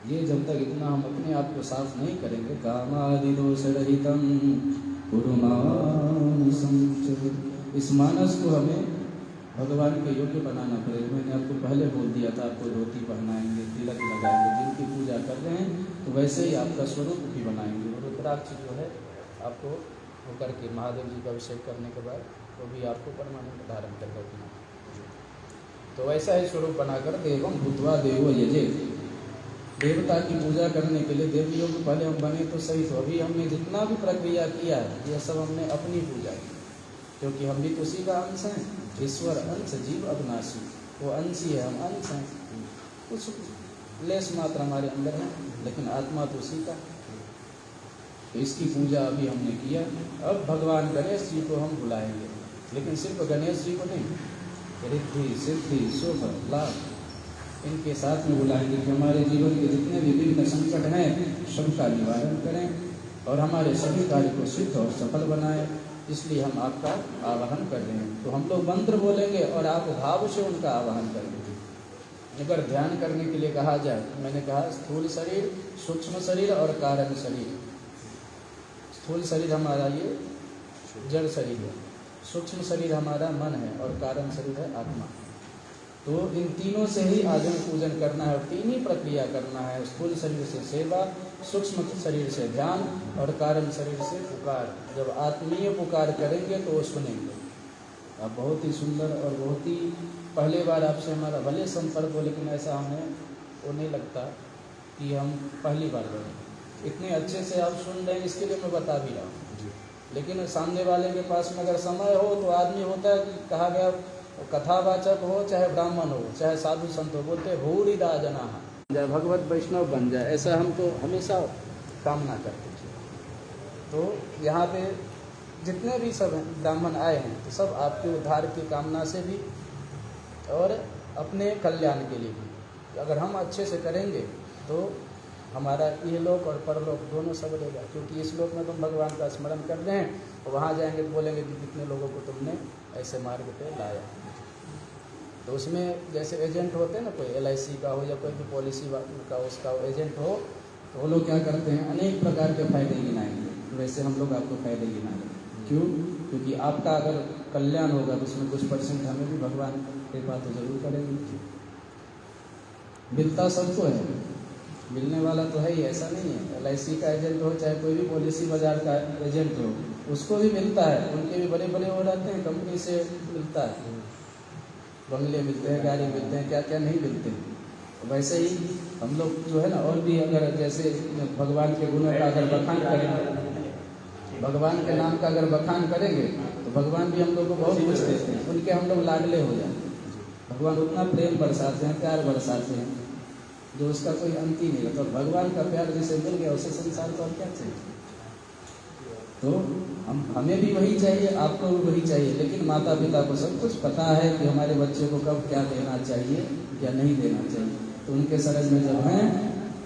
ये जब तक इतना हम अपने आप को साफ नहीं करेंगे, कामादि दोष रहितम इस मानस को हमें भगवान के योग्य बनाना पड़ेगा। मैंने आपको पहले बोल दिया था, आपको धोती पहनाएंगे, तिलक लगाएंगे, जिनकी पूजा कर रहे हैं तो वैसे ही आपका स्वरूप भी बनाएंगे। और रुद्राक्ष जो है आपको होकर के महादेव जी का अभिषेक करने के बाद वो भी आपको परमानेंट धारण कर रखना। तो वैसा ही स्वरूप बनाकर देवम भूतवा देवो यजे, देवता की पूजा करने के लिए देवियों में पहले हम बने तो सही। तो अभी हमने जितना भी प्रक्रिया किया है यह सब हमने अपनी पूजा की, क्योंकि हम भी तो उसी का अंश हैं। ईश्वर अंश जीव अविनाशी, वो अंश ही है, हम अंश हैं। कुछ लेस मात्र हमारे अंदर है, लेकिन आत्मा तो उसी का। तो इसकी पूजा अभी हमने किया। अब भगवान गणेश जी को हम बुलाएंगे, लेकिन सिर्फ गणेश जी को नहीं, रिद्धि सिद्धि शुभ लाभ इनके साथ में बुलाएंगे कि हमारे जीवन के जितने भी विभिन्न संकट हैं सबका निवारण करें और हमारे सभी कार्य को सिद्ध और सफल बनाएं। इसलिए हम आपका आवाहन कर रहे हैं। तो हम लोग मंत्र बोलेंगे और आप भाव से उनका आवाहन करेंगे। अगर ध्यान करने के लिए कहा जाए, मैंने कहा स्थूल शरीर, सूक्ष्म शरीर और कारण शरीर। स्थूल शरीर हमारा ये जड़ शरीर है, सूक्ष्म शरीर हमारा मन है और कारण शरीर है आत्मा। तो इन तीनों से ही आगम पूजन करना है और 3 ही प्रक्रिया करना है। स्थूल शरीर से सेवा, सूक्ष्म शरीर से ध्यान और कारण शरीर से पुकार। जब आत्मीय पुकार करेंगे तो वो सुनेंगे। अब बहुत ही सुंदर और बहुत ही पहले बार आपसे हमारा भले संपर्क हो, लेकिन ऐसा हमें वो नहीं लगता कि हम पहली बार बने। इतने अच्छे से आप सुन रहे हैं, इसके लिए मैं बता भी रहा हूँ। लेकिन सामने वाले के पास में अगर समय हो तो आदमी होता है कि कहा गया कथावाचक हो, चाहे ब्राह्मण हो, चाहे साधु संत हो, बोलते भूरिदा जना जाए, भगवत वैष्णव बन जाए, ऐसा हम तो हमेशा कामना करते थे। तो यहाँ पे जितने भी सब ब्राह्मण आए हैं तो सब आपके उद्धार की कामना से भी और अपने कल्याण के लिए भी। अगर हम अच्छे से करेंगे तो हमारा ये लोक और परलोक दोनों सब रहेगा। क्योंकि इस लोक में तुम भगवान का स्मरण कर रहे हैं और वहाँ जाएंगे तो बोलेंगे कि कितने लोगों को तुमने ऐसे मार्ग पे लाया। तो उसमें जैसे एजेंट होते हैं ना, कोई LIC का हो या कोई भी पॉलिसी का उसका एजेंट हो, तो वो लोग क्या करते हैं, अनेक प्रकार के फायदे गिनाएंगे। वैसे हम लोग आपको फायदे गिनाएंगे। क्यों? क्योंकि आपका अगर कल्याण होगा तो उसमें कुछ % हमें भी भगवान कृपा तो जरूर करेंगे। मिलता सबको है, मिलने वाला तो है ही, ऐसा नहीं है। LIC का एजेंट हो चाहे कोई भी पॉलिसी बाजार का एजेंट हो, उसको भी मिलता है। उनके भी बड़े बड़े हो रहते हैं, कंपनी से मिलता है, बंगले मिलते हैं, गाड़ी मिलते हैं, क्या क्या नहीं मिलते। वैसे ही हम लोग जो है ना, और भी अगर जैसे भगवान के गुणों का अगर बखान करेंगे, भगवान के नाम का अगर बखान करेंगे तो भगवान भी हम लोग को बहुत कुछ देते हैं। उनके हम लोग लाडले हो जाते हैं। भगवान उतना प्रेम बरसाते हैं, प्यार बरसाते हैं, जो उसका कोई अंत ही नहीं रहता। तो भगवान का प्यार जिसे मिल गया उसे संसार को और क्या चाहिए। तो हमें भी वही चाहिए, आपको भी वही चाहिए। लेकिन माता पिता को सब कुछ पता है कि हमारे बच्चे को कब क्या देना चाहिए या नहीं देना चाहिए। तो उनके शरण में जब हैं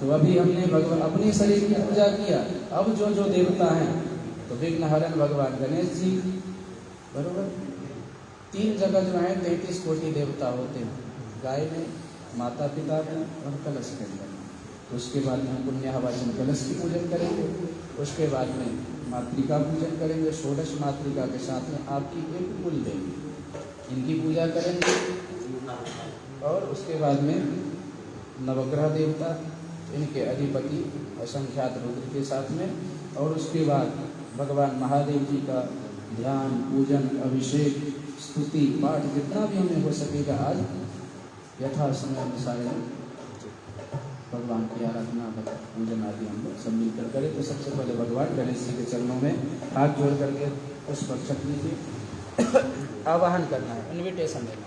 तो अभी हमने भगवान अपनी शरीर की पूजा किया। अब जो जो देवता हैं तो विघ्न हरण भगवान गणेश जी, बरोबर। 3 जगह जो है 33 कोटि देवता होते हैं, गाय में, माता पिता में और कलश के अंदर। उसके बाद में हम पुण्य वाचन कलश की पूजन करेंगे। उसके बाद में मातृका पूजन करेंगे। 16 मातृका के साथ में आपकी एक कुल देवी, इनकी पूजा करेंगे। और उसके बाद में नवग्रह देवता, इनके अधिपति असंख्यात रुद्र के साथ में। और उसके बाद भगवान महादेव जी का ध्यान, पूजन, अभिषेक, स्तुति, पाठ जितना भी हमें हो सकेगा आज यथा समय अनुसार भगवान की आराधना, पूजन आदि हम लोग सब मिलकर करें। तो सबसे पहले भगवान गणेश जी के चरणों में हाथ जोड़ करके पुष्प रक्षक लीजिए, आवाहन करना है, इन्विटेशन देना।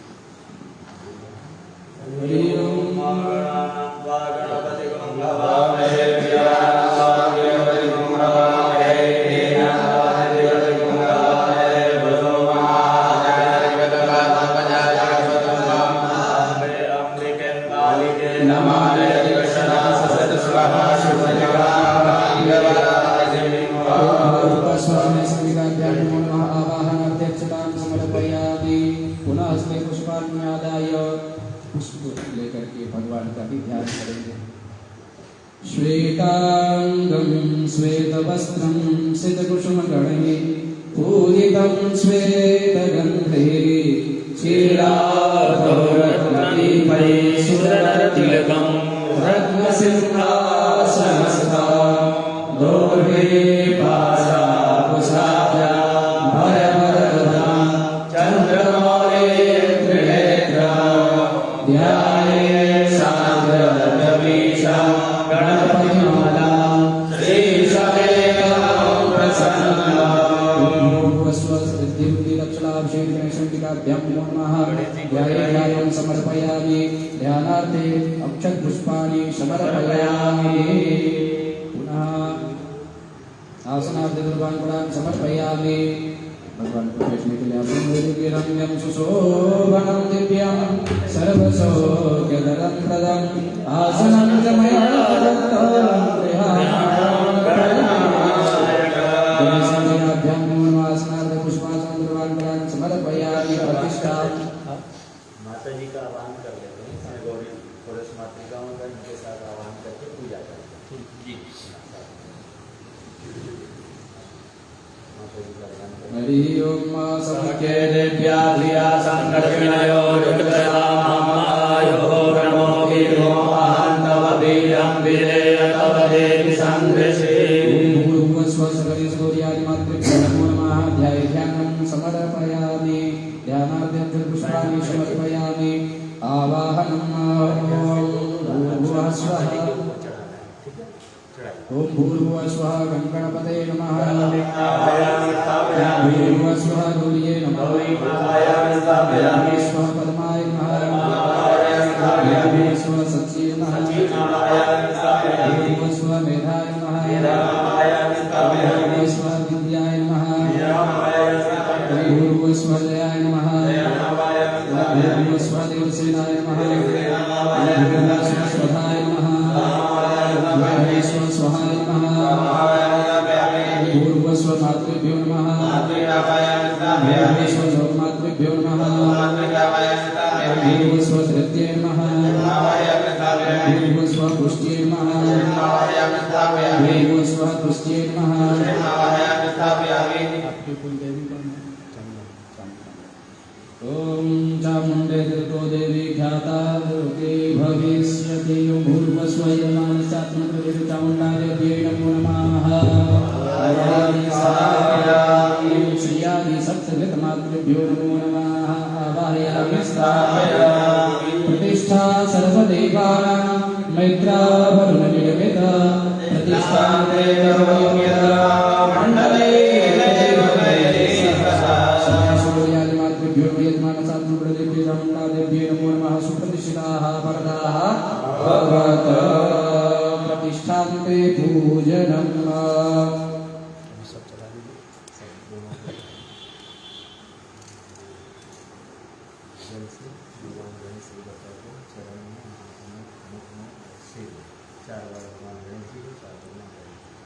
लेकर के भगवान का भी ध्यान करेंगे। श्वेतांगं श्वेतवस्त्रं सितकुसुमगणैः पूजितं श्वेतगन्धैः क्षीराब्धरत्नदीपैः सुरतिलकं रत्नसिंहासनस्थं दोर्भे पाशाकुशाभ्यां भयवरदां चन्द्रमौले त्रिनेत्रं ध्यायेत् सान्द्रगमीशं गणपतिमालां श्रीशैलं प्रसन्नं स्वस्तिलक्षणाभिषेकगणेशं नमः। ध्यानं समर्पयामि, ध्यानार्थे अक्षतपुष्पाणि समर्पयामि। पुनः आसनार्थे दुर्वाणपुरां समर्पयामि। भगवान को बैठने के लिए आसन देंगे। रम्यं सुशोभनं दिव्यं सर्वसौख्यदं प्रदं आसनं च मया दत्तं गणेशाभ्यां नमः। आसनार्थे पुष्पासनं दुर्वाणपुरां समर्पयामि। प्रतिष्ठा माता जी का आह्वान कर लेते हैं, गौरी पुरुष मातृकाओं का इनके साथ आह्वान करके पूजा करते हैं जी। हरि ओम सबके देव्या धिया संकर्षणयो रुद्रसामायो नमो वीरो अहन्तव वीरं विजय तव देवी संघर्षे नमो नमः। ध्यानं समर्पयामि, ध्यानार्थं पुष्पाणि समर्पयामि। आवाहनं भूर्भुवः स्वः। ओम भूर्भुवः स्वः गणपते नमः। भूर्भुवः स्वः गौर्ये नमः। भूर्भुवः स्वः पद्माय नमः। भूर्भुवः स्वः सच्ये नमः। भूर्भुवः स्वः मेधाय नमः। भूर्भुवः स्वः विद्याय नमः। भूर्भुवः स्वः जयाय नमः। भूर्भुवः स्वः देवसेनाय नमः। भूर्भुवः स्वः स्वधाय नमः। भूर्भुवः स्वः स्वाहाय नमः। भूर्भुवः स्वः मातृभ्यो नमः। भूर्भुवः स्वः जगन्मातृभ्यो नमः। भूर्भुवः स्वः धृत्ये नमः। भूर्भुवः स्वः पुष्ट्ये नमः। भूर्भुवः स्वः तुष्ट्ये नमः। आपकी कुलदेवी कौन है? ओम चामुंडे दुर्गो देवी ख्याता दुर्गे भविष्यति। भूर्भुवः स्वः यजमानस्यात्मकृते चामुण्डादेव्यै नमो नमः। श्रियादि सप्तघृतमातृभ्यो नमो नमः। आवाहयामि स्थापयामि। प्रतिष्ठा सर्वदेवानां मैत्रावरुणनिर्मित प्रतिष्ठा मंडले सुप्रतिष्ठिताः वरदाः भगवत प्रतिष्ठान्ते पूजनम्।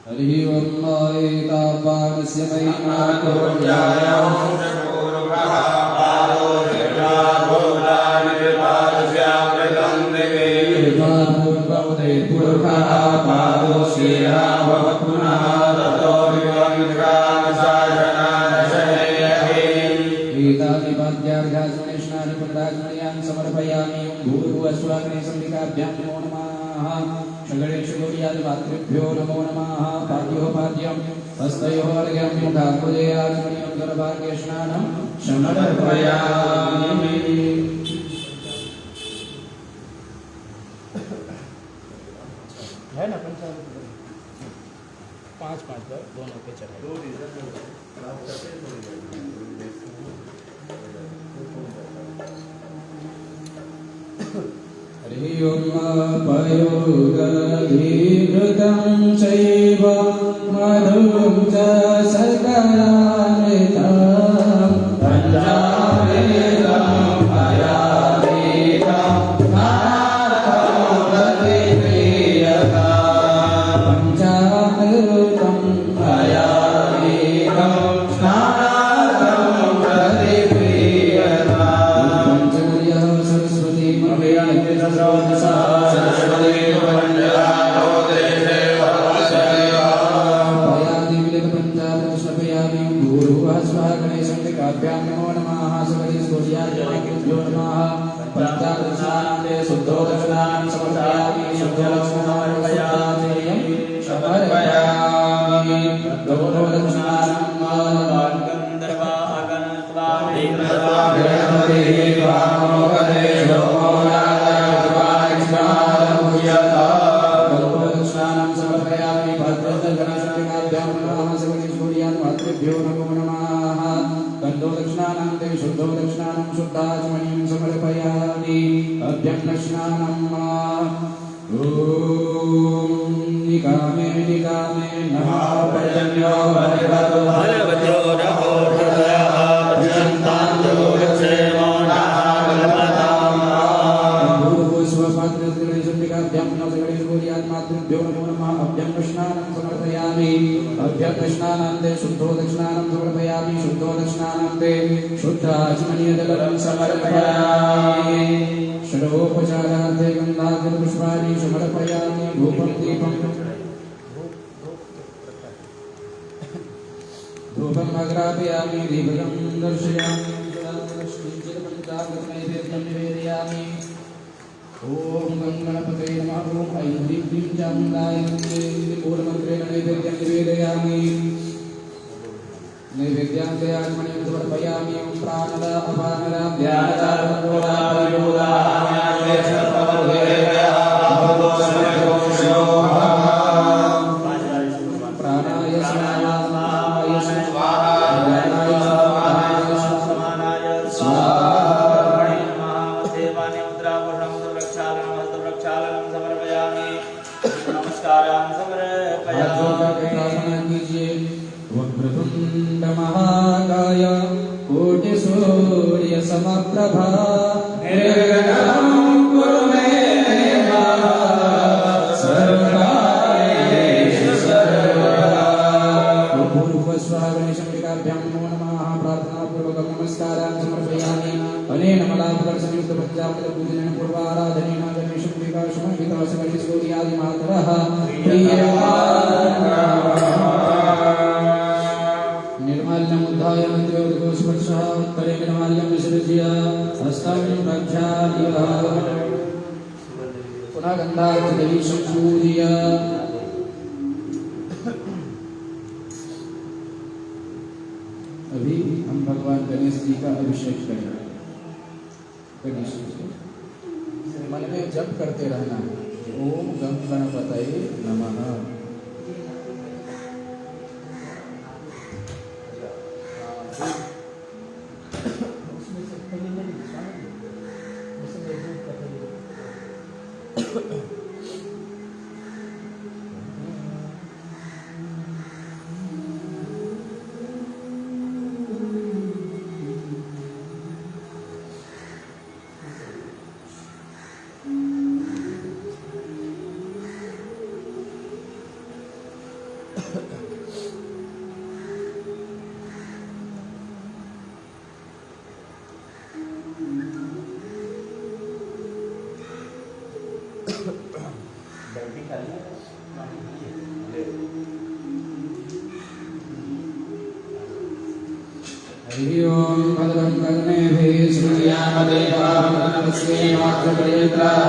हरि ओम एतावानस्य महिमा समर्पयामि भूर्भुवस्वाग्ने संविकाभ्यां नमो नमः शगणेषु गौर्यादिमातृभ्यो नमो नमः पाद्योपाद्यं हस्तयोः अर्घ्यं मुखाम्बुजयाचमनीयं सर्वाङ्गस्नानं समर्पयामि। है ना पंचायत 5-5 पर दोनों पे चढ़ाए। हरि ओम पयोगधीकृतं चैव मधुं च सकलामृतं पञ्चामृतं पयामृतं नानार्थं प्रतिप्रियताम् पञ्चामृतं पयामृतं नानार्थं प्रतिप्रियताम् पञ्चमर्यः सरस्वती गणेशंकाभ्यां नमो नमः सकलेश्वर्याभ्यो नमः पंचादशानां शुद्धो दक्षिणां समर्पयामि शुद्धो दक्षिणां समर्पयामि गौरो दक्षिणां मातृभ्यो नमो नमः गन्धो दक्षिणानां ते शुद्धो दक्षिणानां शुद्धाचमनीं समर्पयामि अभ्यं दक्षिणानां ॐ निकामे निकामे नमः पर्जन्यो भगवतो भगवतो नमो हृदयः पर्यन्तां योगक्षेमो मातृभ्यो नमो नमः अभ्यं दक्षिणानां समर्पयामि अभ्यं दक्षिणानां ते शुद्धो दक्षिणानां समर्पयामि शुद्धो दक्षिणानां ते शुद्धाचमनीयजलं समर्पयामि षडोपचारार्थे गन्धार्घ्य पुष्पाणि समर्पयामि धूपं दीपं धूपम् अग्रापयामि दीपकं दर्शयामि पंचामृतनैवेद्यं निवेदयामि। ओम गणपते नमः ओम ऐं ह्रीं क्लीं चामुण्डाय नमः मूलमन्त्रेण नैवेद्यं निवेदयामि नैवेद्यां दयात्मने समर्पयामि ओम प्राणदा अपानदा ध्यानदा प्राणाय समानाय स्वाहा वक्रतुंड महाकाय कोटिसूर्य समप्रभा निर्विघ्नं कुरु मे देव सर्वकार्येषु सर्वदा। भूर्भुवस्वः गणेशंकाभ्यां नमो नमः प्रार्थनापूर्वकं नमस्कारान् समर्पयामि अनेन मलापदर्शनयुक्तपञ्चामृतपूजनेन पूर्वाराधनेन गणेशंकाशमहितः सकलसूर्यादिमातरः निर्माल्यमुद्धाय मन्त्रोदकोस्पर्शः उत्तरे निर्माल्यं विसृज्य हस्तं प्रक्षाल्य पुनः गन्धार्घ्यदेवी संपूज्य अभी हम भगवान गणेश जी का अभिषेक करेंगे। गणेश जी मन में जप करते रहना ओम गं गणपतये नमः। हरि ओम भद्रं कर्णेभिः श्रुणुयामदेवाः नमस्येमात्रप्रियत्राः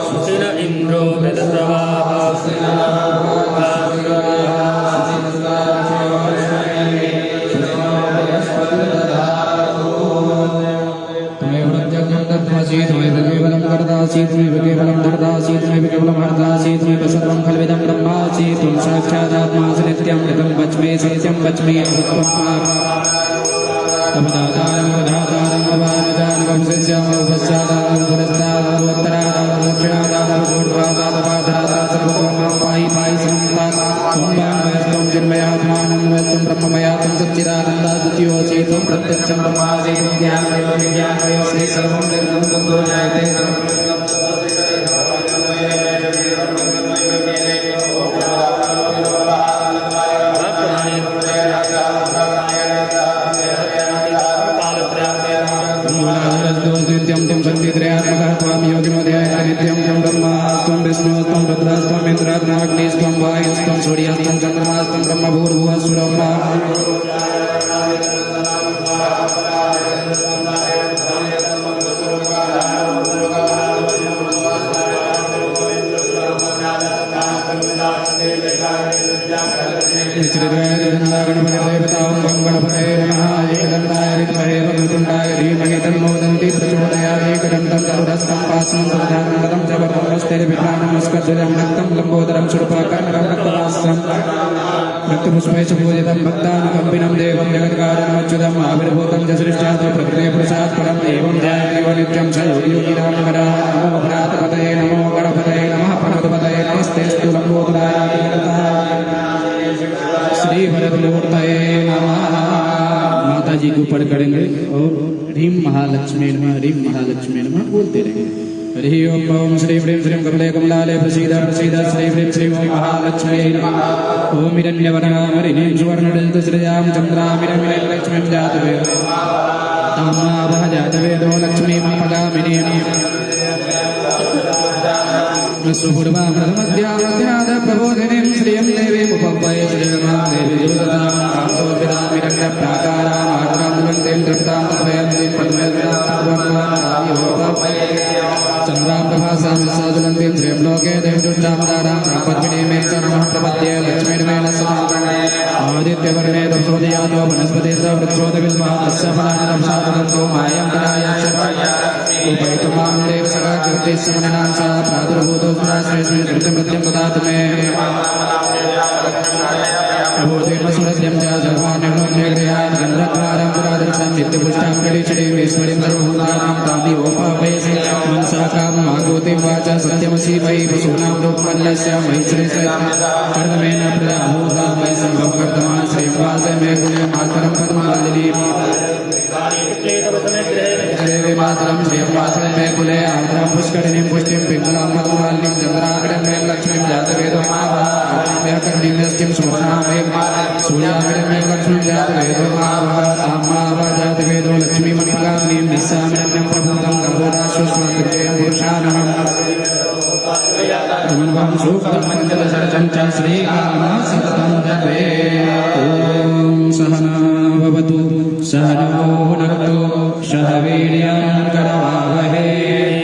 सुषिण इन्द्रो वेदप्रवाः केवलं कर्तासि त्वमेव केवलं धर्तासि त्वमेव केवलं हर्तासि त्वमेव सर्वं खल्विदं ब्रह्मासि त्वं साक्षादात्मासि नित्यं नितं वच्मे सत्यं वच्मे अवदातारं वधातारं अवामजानं वंशस्यामं पश्चादानं पुरस्तादानं उत्तरादानं दक्षिणादानं पूर्वादानं सर्वं पाहि पाहि समन्तात् संवाङ्मयस्त्वं जन्मयात्मानं त्वं ब्रह्ममयात्मं सच्चिदानन्दाद्वितीयोऽसि त्वं प्रत्यक्षं ब्रह्मासि त्वं ज्ञानमयो विज्ञानमयोऽसि सर्वं निर्गुणं ततो जायते नित्यं त्वं शक्तित्रयात्मकः त्वां योगिमोदयाय नित्यं त्वं ब्रह्मास्त्वं विष्णुस्त्वं रुद्रस्त्वं इन्द्रात्माग्निस्त्वं वायुस्त्वं सूर्यस्त्वं चन्द्रमास्त्वं ब्रह्मभूर्भुवः सुरं गणपते नमः एकदन्ताय विद्महे वक्रतुण्डाय धीमहि तन्नो दन्ति प्रचोदयात् एकदन्तं चतुरस्रं पाशं प्रधानं च वक्रमस्तेर्विभ्राणमस्कध्वजं रक्तं लम्बोदरं शूर्पकर्णकं रक्तमास्त्रं रक्तपुष्पैः च पूजितं भक्तानुकम्पिनं देवं जगत्कारणमच्युतम् आविर्भूतं च सृष्ट्यात् प्रकृतेः परम् एवं ध्यायेव नित्यं स योगिनां नमो भ्रातपतये नमो गणपतये नमः प्रणतपतये नमस्तेऽस्तु लम्बोदराय श्री भरतमूर्तये नमः। माता जी को ऊपर करेंगे और ह्रीं महालक्ष्मी नमः ह्रीं महालक्ष्मी नमः बोलते रहेंगे। हरि ओम ओम श्री ह्रीं श्रीं कमले कमलालय प्रसीद प्रसीद श्री ह्रीं श्रीं ओम महालक्ष्मी नमः। ओम हिरण्यवर्णामरिणीं सुवर्णदन्तसृजां चन्द्रामिरमिरं लक्ष्मीं जातवेदो ताम्नाभः जातवेदो लक्ष्मीं पगामिनीं सुपूर्वामृतमध्यामध्याद प्रबोधिनीं श्रियं देवीं उपपये श्रीरमां देवी ज्योतितां कांसोभिरामिरण्यप्राकारां आद्रामुलन्तीं तृप्तां तद्वयन्तीं पद्मयन्तीं चन्द्रां प्रभासां विशाजुलन्तीं श्रियं लोके देवदुष्टामदारां पद्मिनीं नमः प्रपद्ये लक्ष्मीर्मेण समागम् आदित्यवर्णे तपसोदयातो वनस्पतिर्तो वृक्षोदविद्मः तस्य फलानि रक्षादन्तो मायं विनायक्षराय उपैतुमां देव सखा कीर्तिस्मरणां सा प्रादुर्भूतो सुराश्रेष्मिन् कृत्यमृत्यं ददातु मे प्रभोधेर्मसुरद्यं च सर्वाण्यग्नोन्यगृहात् गन्धद्वारं पुरादर्शं नित्यपुष्टां गणेशदेवीश्वरीं सर्वभूतानां तामिवोपावेशे मनसा कामं आगोतिं वाचा सत्यमसि मयि पशूनां रूपमन्यस्य मयि कर्दमेन प्रजाभूता मयि सम्भवं कर्तमान् श्रीनिवासे मे कुले मातरं पद्मवालिनीं देवी मातरं श्रीनिवासे मे कुले आर्द्रां पुष्करिणीं पुष्टिं पिङ्गलां पद्मवालिनीं चन्द्राग्रं मे लक्ष्मीं जातवेदो व्याकरणीं नष्टिं सुवर्णां मे सूर्याग्रं मे लक्ष्मीं जातवेदो ताम्नाभः जातवेदो लक्ष्मीमणिपगामिनीं निस्सामिरण्यं प्रभूतं गभोराश्वस्वकृत्यं पुरुषानहम् तमन्वं सूक्तं पञ्चदशरचं च श्रीकामः सततं जपे ॐ सहना भवतु सहनो भुनक्तु सह वीर्यं करवावहै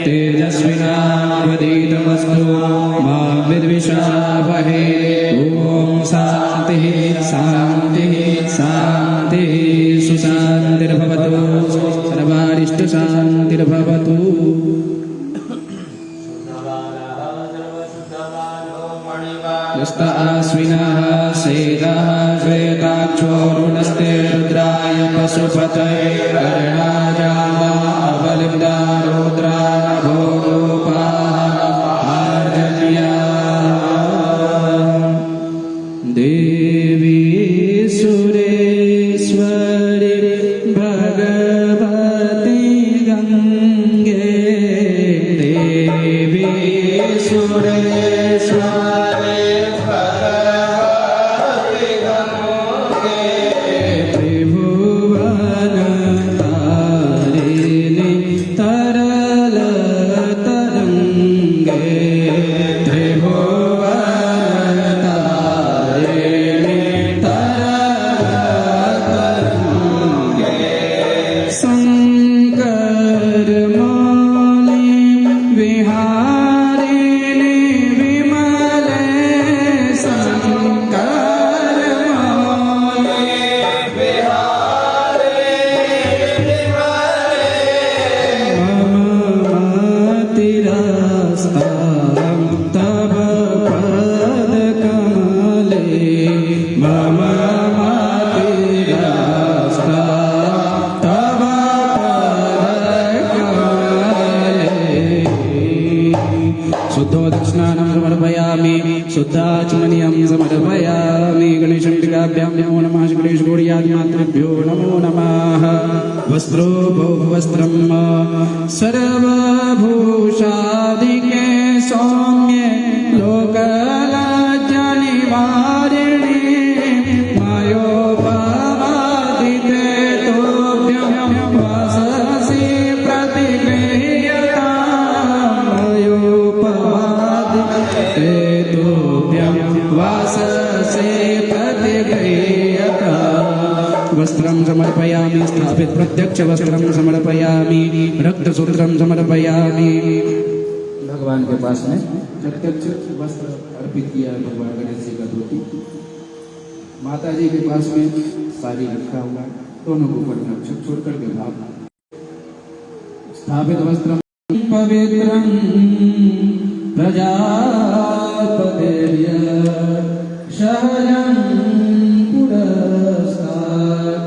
तेजस्विनावधीतमस्तु मा विद्विषावहै ॐ शान्तिः शान्तिः शान्तिः सुशान्तिर्भवतु सर्वारिष्टशान्तिर्भवतु। आश्विनः सेदः श्वेताक्षोरुणस्ते रुद्राय पशुपतये कर्णाजामावलिब्धा रुद्राभोरूपाः आर्जन्या देवी सुरेश्वरी भगवती गङ्गे देवी सुरेश्वरी त्रिभुवनतारिणी स्नानं समर्पयामि शुद्धाचमनीयं समर्पयामि गणेशं टीकाभ्यां नमो नमः गणेशगौर्यादिमातृभ्यो नमो नमः वस्त्रोपवस्त्रं सर्वभूषादिके सौम्ये लोकलाज्यनिवारिणे मायोपवादिते तोभ्यं वाससि प्रतिगृह्यतां मायोपवादिते तोभ्यं वाससि प्रतिगृह्यतां वस्त्रं समर्पयामि स्थापित प्रत्यक्ष वस्त्रं समर्पयामि रक्तसूत्रं समर्पयामि भगवान के पास में प्रत्यक्ष वस्त्र अर्पित किया भगवान गणेश जी का धोती माता जी के पास में साड़ी रखा हुआ दोनों को ऊपर अक्षर छोड़ करके भाव स्थापित वस्त्र पवित्रं प्रजापतेर्य शरणं पुरस्तात्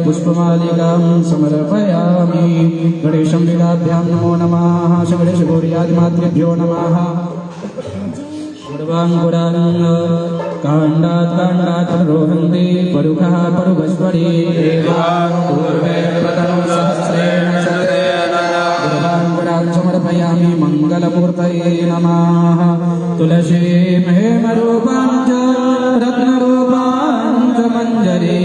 पुष्पमालिकां समर्पयामि गणेशं टीकाभ्यां नमो नमः गणेशगौर्यादिमातृभ्यो नमः सर्वाङ्कुरान् काण्डात् रोहन्ति परुखः परुभस्वरी पूर्वे प्रथमं सहस्रेण सर्वाङ्कुरान् समर्पयामि मङ्गलमूर्तये नमः तुलसी हेमरूपां च रत्नरूपां च मञ्जरी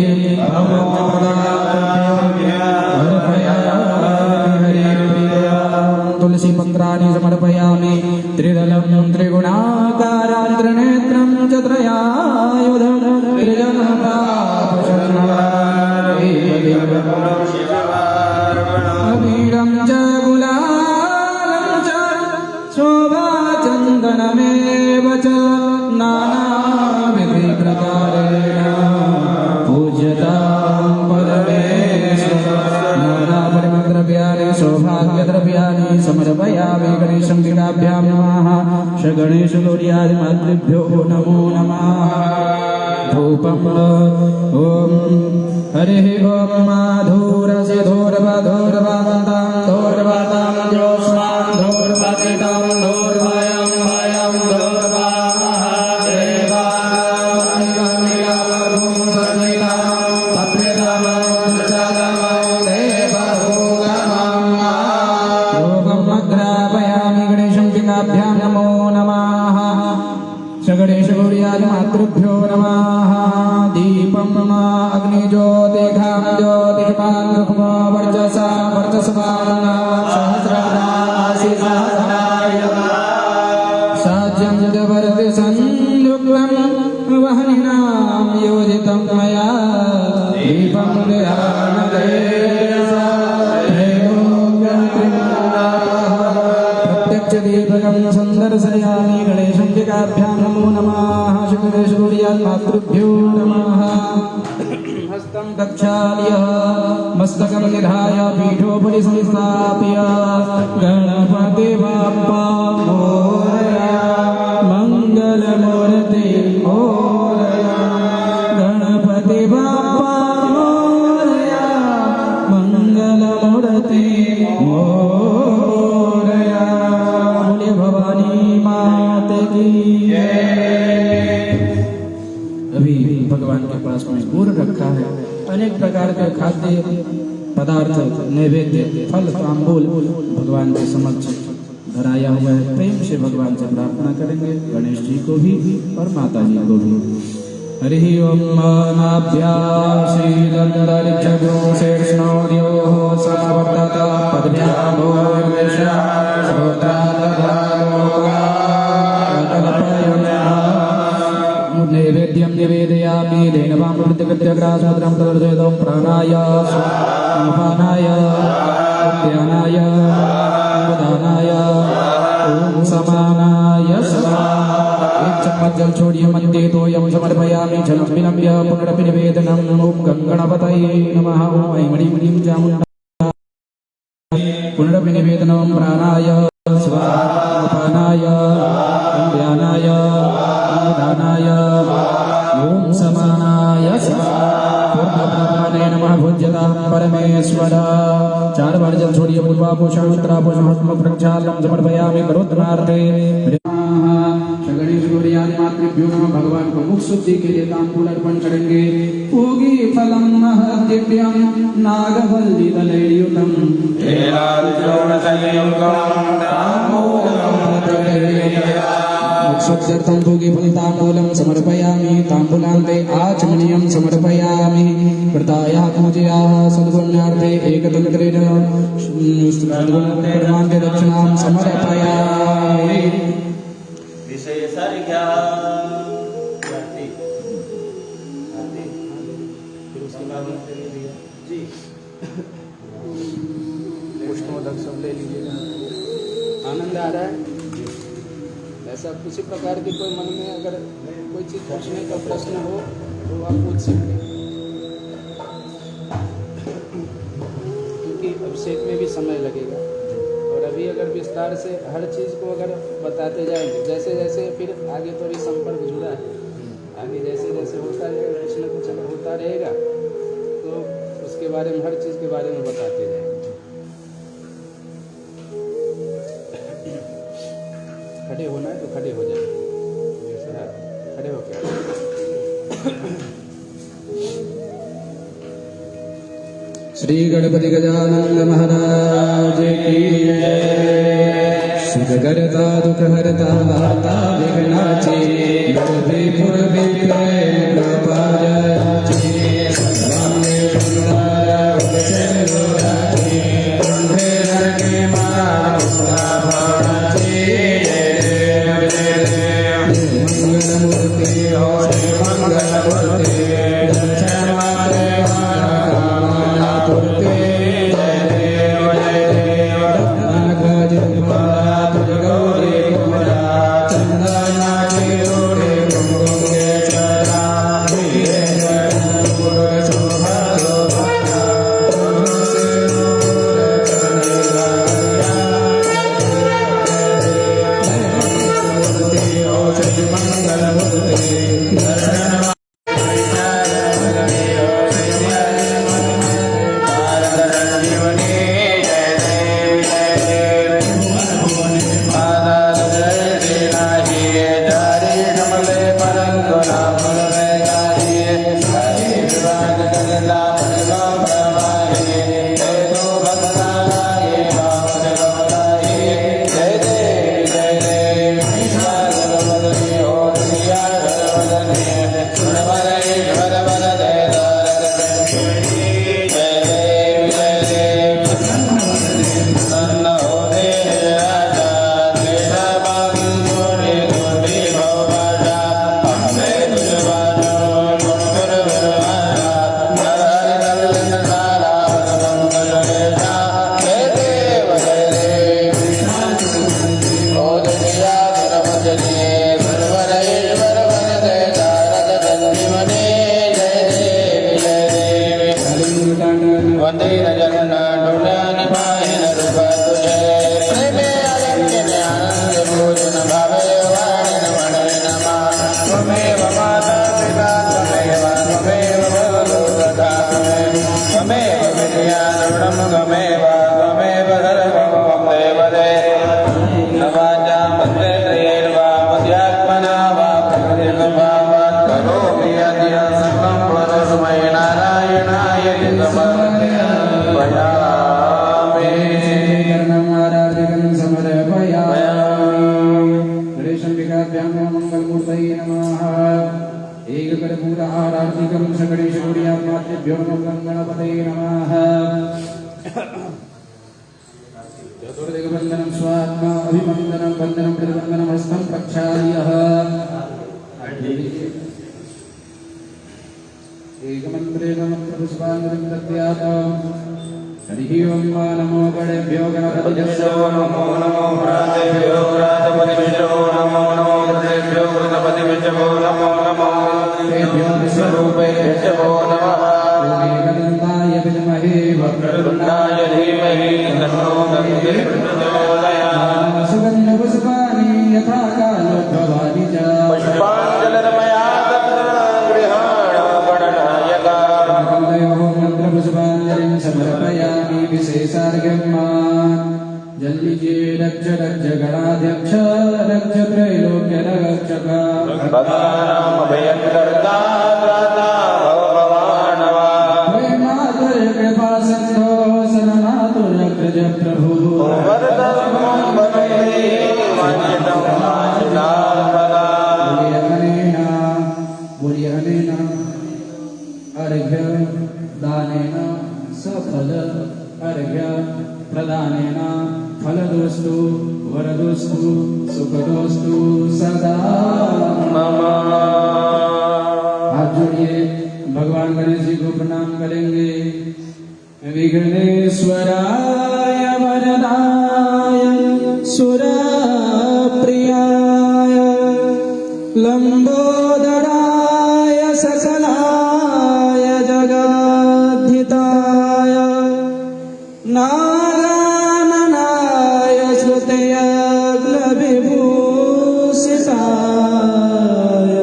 तुलसी पत्राणि समर्पयामि त्रिदलं त्रिगुणाकारान् त्रिनेत्रं च त्रयायुधं अबीरं च गुलालं च शोभाचन्दनमेव च नानाविधि प्रकारेण पूज्यतां परमेश्वरद्रव्याणि सौभाग्यद्रव्याणि समर्पयामि गणेशं टीकाभ्यां नमः गणेशगौर्यादिमातृभ्यो नमो नमः धूपम् ॐ हरिः ॐ माधुरस्य धूर्वधूर्वान्तां धूर्वातां ज्योत्स्नां धूर्वतितां धूर्वयं वयं नमो नमः गणेशगौर्यादिमातृभ्यो नमः दीपं अग्निज्योतिघां ज्योतिषपान् वर्चसा वर्चस्वान् सहस्रदासि सहस्राय साज्यं जवर्ति सन्दुग्धं वह्निनां योजितं मया दीपं दयानदे दीपकं सन्दर्शयामि गणेशं टीकाभ्यां नमो नमः गणेशगौर्यादिमातृभ्यो नमः हस्तं प्रक्षाल्य मस्तकं निधाय पीठोपरि संस्थाप्य गणपति बाप्पा मोरया मंगलमूर्ति मोरया गणपति बाप्पा के खाद्य पदार्थ नैवेद्य फल तांबूल भगवान के समक्ष धराया हुआ है। प्रेम से भगवान से प्रार्थना करेंगे, गणेश जी को भी और माता जी को भी। हरि ओम नैवेद्यं निवेदयामि धेनवां प्रतिकृत्यग्रासमुद्रं तदर्शयितुं प्राणाय स्वापानाय उद्यानाय उदानाय ओम समानाय एक चम्मच जल छोड़िए मन्ये तोयं समर्पयामि जलं विनम्य पुनरपि निवेदनम् ओम गणपतये नमः ओम ऐं मणिं मणिं चामुण्डा पुनरपि निवेदनं प्राणाय स्वापानाय उद्यानाय उदानाय ओम समानाय पूर्णब्रह्मणे नमः भुज्यतां परमेश्वर। 4 बार जल छोड़िए पूर्वापोषण उत्तरापोषण प्रक्षालनं समर्पयामि करोत्तमार्थे। गणेश गौरी आदि मातृभ्यो नमः। भगवान को मुख शुद्धि के लिए तांबूल अर्पण करेंगे। पूगी फलम महदिव्यम नागवल्ली दलयुतम मुक्षुद्धर्थं पूगी फल तांबूलं समर्पयामि तांबूलान्ते आचमनीयं समर्पयामि। कृतायाः पूजयाः सद्गुण्यार्थे एकतन्त्रेण सद्गुणकर्मान्ते दक्षिणां समर्पयामि। पुष्पोदक सब ले लीजिएगा। आनंद आ रहा है? ऐसा किसी प्रकार की कोई मन में अगर कोई चीज़ पूछने का प्रश्न हो तो आप पूछ सकते हैं, क्योंकि अभिषेक में भी समय लगेगा। और अभी अगर विस्तार से हर चीज़ को अगर बताते जाएंगे, जैसे जैसे फिर आगे तो अभी संपर्क जुड़ा है, आगे जैसे जैसे होता रहेगा कुछ न कुछ अगर होता रहेगा तो उसके बारे में हर चीज़ के बारे में बताते जाएंगे। खड़े होना है तो खड़े हो जाए, खड़े हो क्या। श्री गणपति गजानन महाराज की जय। सुख करता दुख हरता वार्ता विघ्नाची गणपति पूर्वी प्रेम कृपा जाची सर्वांगे सुंदर उपचंद्र राजी कुंभे रंगे माता भाजी मंगलमूर्ति और मंगलमूर्ति दर्शन माते कामना पूर्ति जय देव जय देव नागराज कुमारा तुझ गौरी कुमारा चंदना के रोड़े कुमकुम के चरा हीरे जगन्नाथ शोभा शोभा से नूर करने लगा मूर्ति औषधि मंगल मूर्ति दर्शन समर्पयामि कर्णम् आराधिकं समर्पयामि गणेशम्बिकाभ्यां नमः मङ्गलमूर्तये नमः एककर्पूर आराधिकं सकलेशगौर्यात्मात्रेभ्यो नमः गणपतये नमः चतुर्दिगबन्धनं स्वात्मा अभिवन्दनं वन्दनं प्रतिवन्दनमस्तं प्रक्षाल्यः एकमन्त्रेण मन्त्रपुष्पाञ्जलिं दद्यात् हरिः ओं नमो गणेभ्यो गणपतिभ्यो नमो नमो व्रातेभ्यो व्रातपतिभ्यो नमो नमो व्रतेभ्यो व्रतपतिभ्यो नमो नमो तेभ्यो विश्वरूपेभ्यो नमः एकदन्ताय विद्महे वक्रतुण्डाय धीमहि तन्नो दन्ति प्रचोदयात् सुगन्धपुष्पाणि यथा कालोद्भवानि च पुष्पाञ्जलिर्मया तत्र गृहाण गणनायका कमलयोः मन्त्रपुष्पाञ्जलिं समर्पयामि विशेषार्घ्यं जल्लिजे रक्ष रक्ष गणाध्यक्ष रक्ष त्रैलोक्य रक्षक भक्तानामभयङ्कर्ता त्राता भवानवा प्रेमातुर कृपा सिन्धो शरणातुरग्रज प्रभु वरदं वन्दे वञ्चितं वाञ्छितार्थदा बुर्यहनेन अर्घ्य दानेन सफल अर्घ्य प्रदानेन फलदोस्तु वरदोस्तु सुखदोस्तु सदा हाथ जोड़िए भगवान गणेश जी को प्रणाम करेंगे विघ्नेश्वराय वरदाय सुरप्रियाय लंबोदराय सकलाय जगद्धिताय नारायणाय श्रुतयज्ञविभूषिताय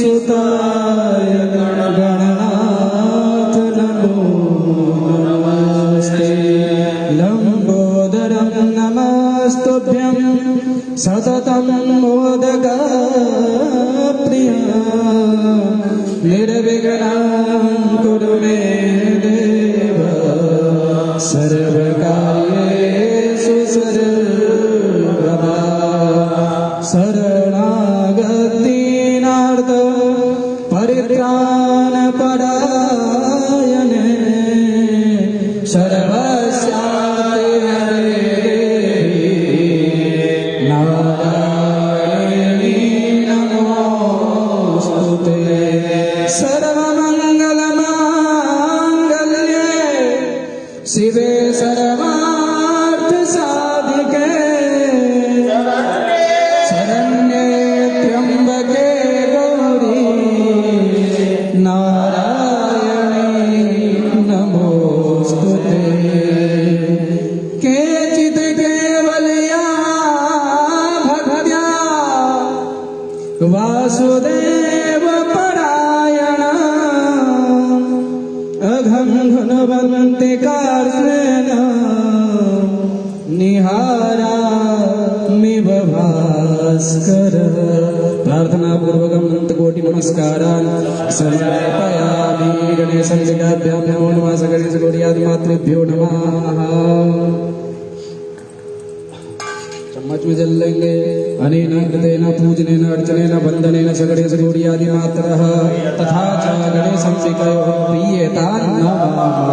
गौरीसुताय गणनाथ नमो नमस्ते लंबोदरं नमस्तुभ्यं सततं मोदकप्रिया निर्विघ्नं कुरु मे देव सर्वकार्येषु सर्वदा शरणागतिनार्थ परित्राणपरायणे सर्वस्यार्थे नारायणी नमोस्तुते सर्वमङ्गलमाङ्गल्ये शिवे सर्वार्थसाधिके शरण्ये त्र्यम्बके गौरी नारायणी नमोस्तुते केचित् केवलया भक्त्या वासुदेव परायणा अघं घनवन्ति कार्ष्णेन निहारामिव भास्कर प्रार्थना पूर्वकं अनन्तकोटि नमस्कारान् समर्पयामि गणेशम्बिकाभ्यां नमो नमः सकलेशगौर्यादिमातृभ्यो नमः चम्मच में जल लेंगे अनेन कृतेन पूजनेन अर्चनेन वन्दनेन सकलेशगौर्यादिमातरः तथा च गणेशम्बिकयोः प्रीयतान् नमः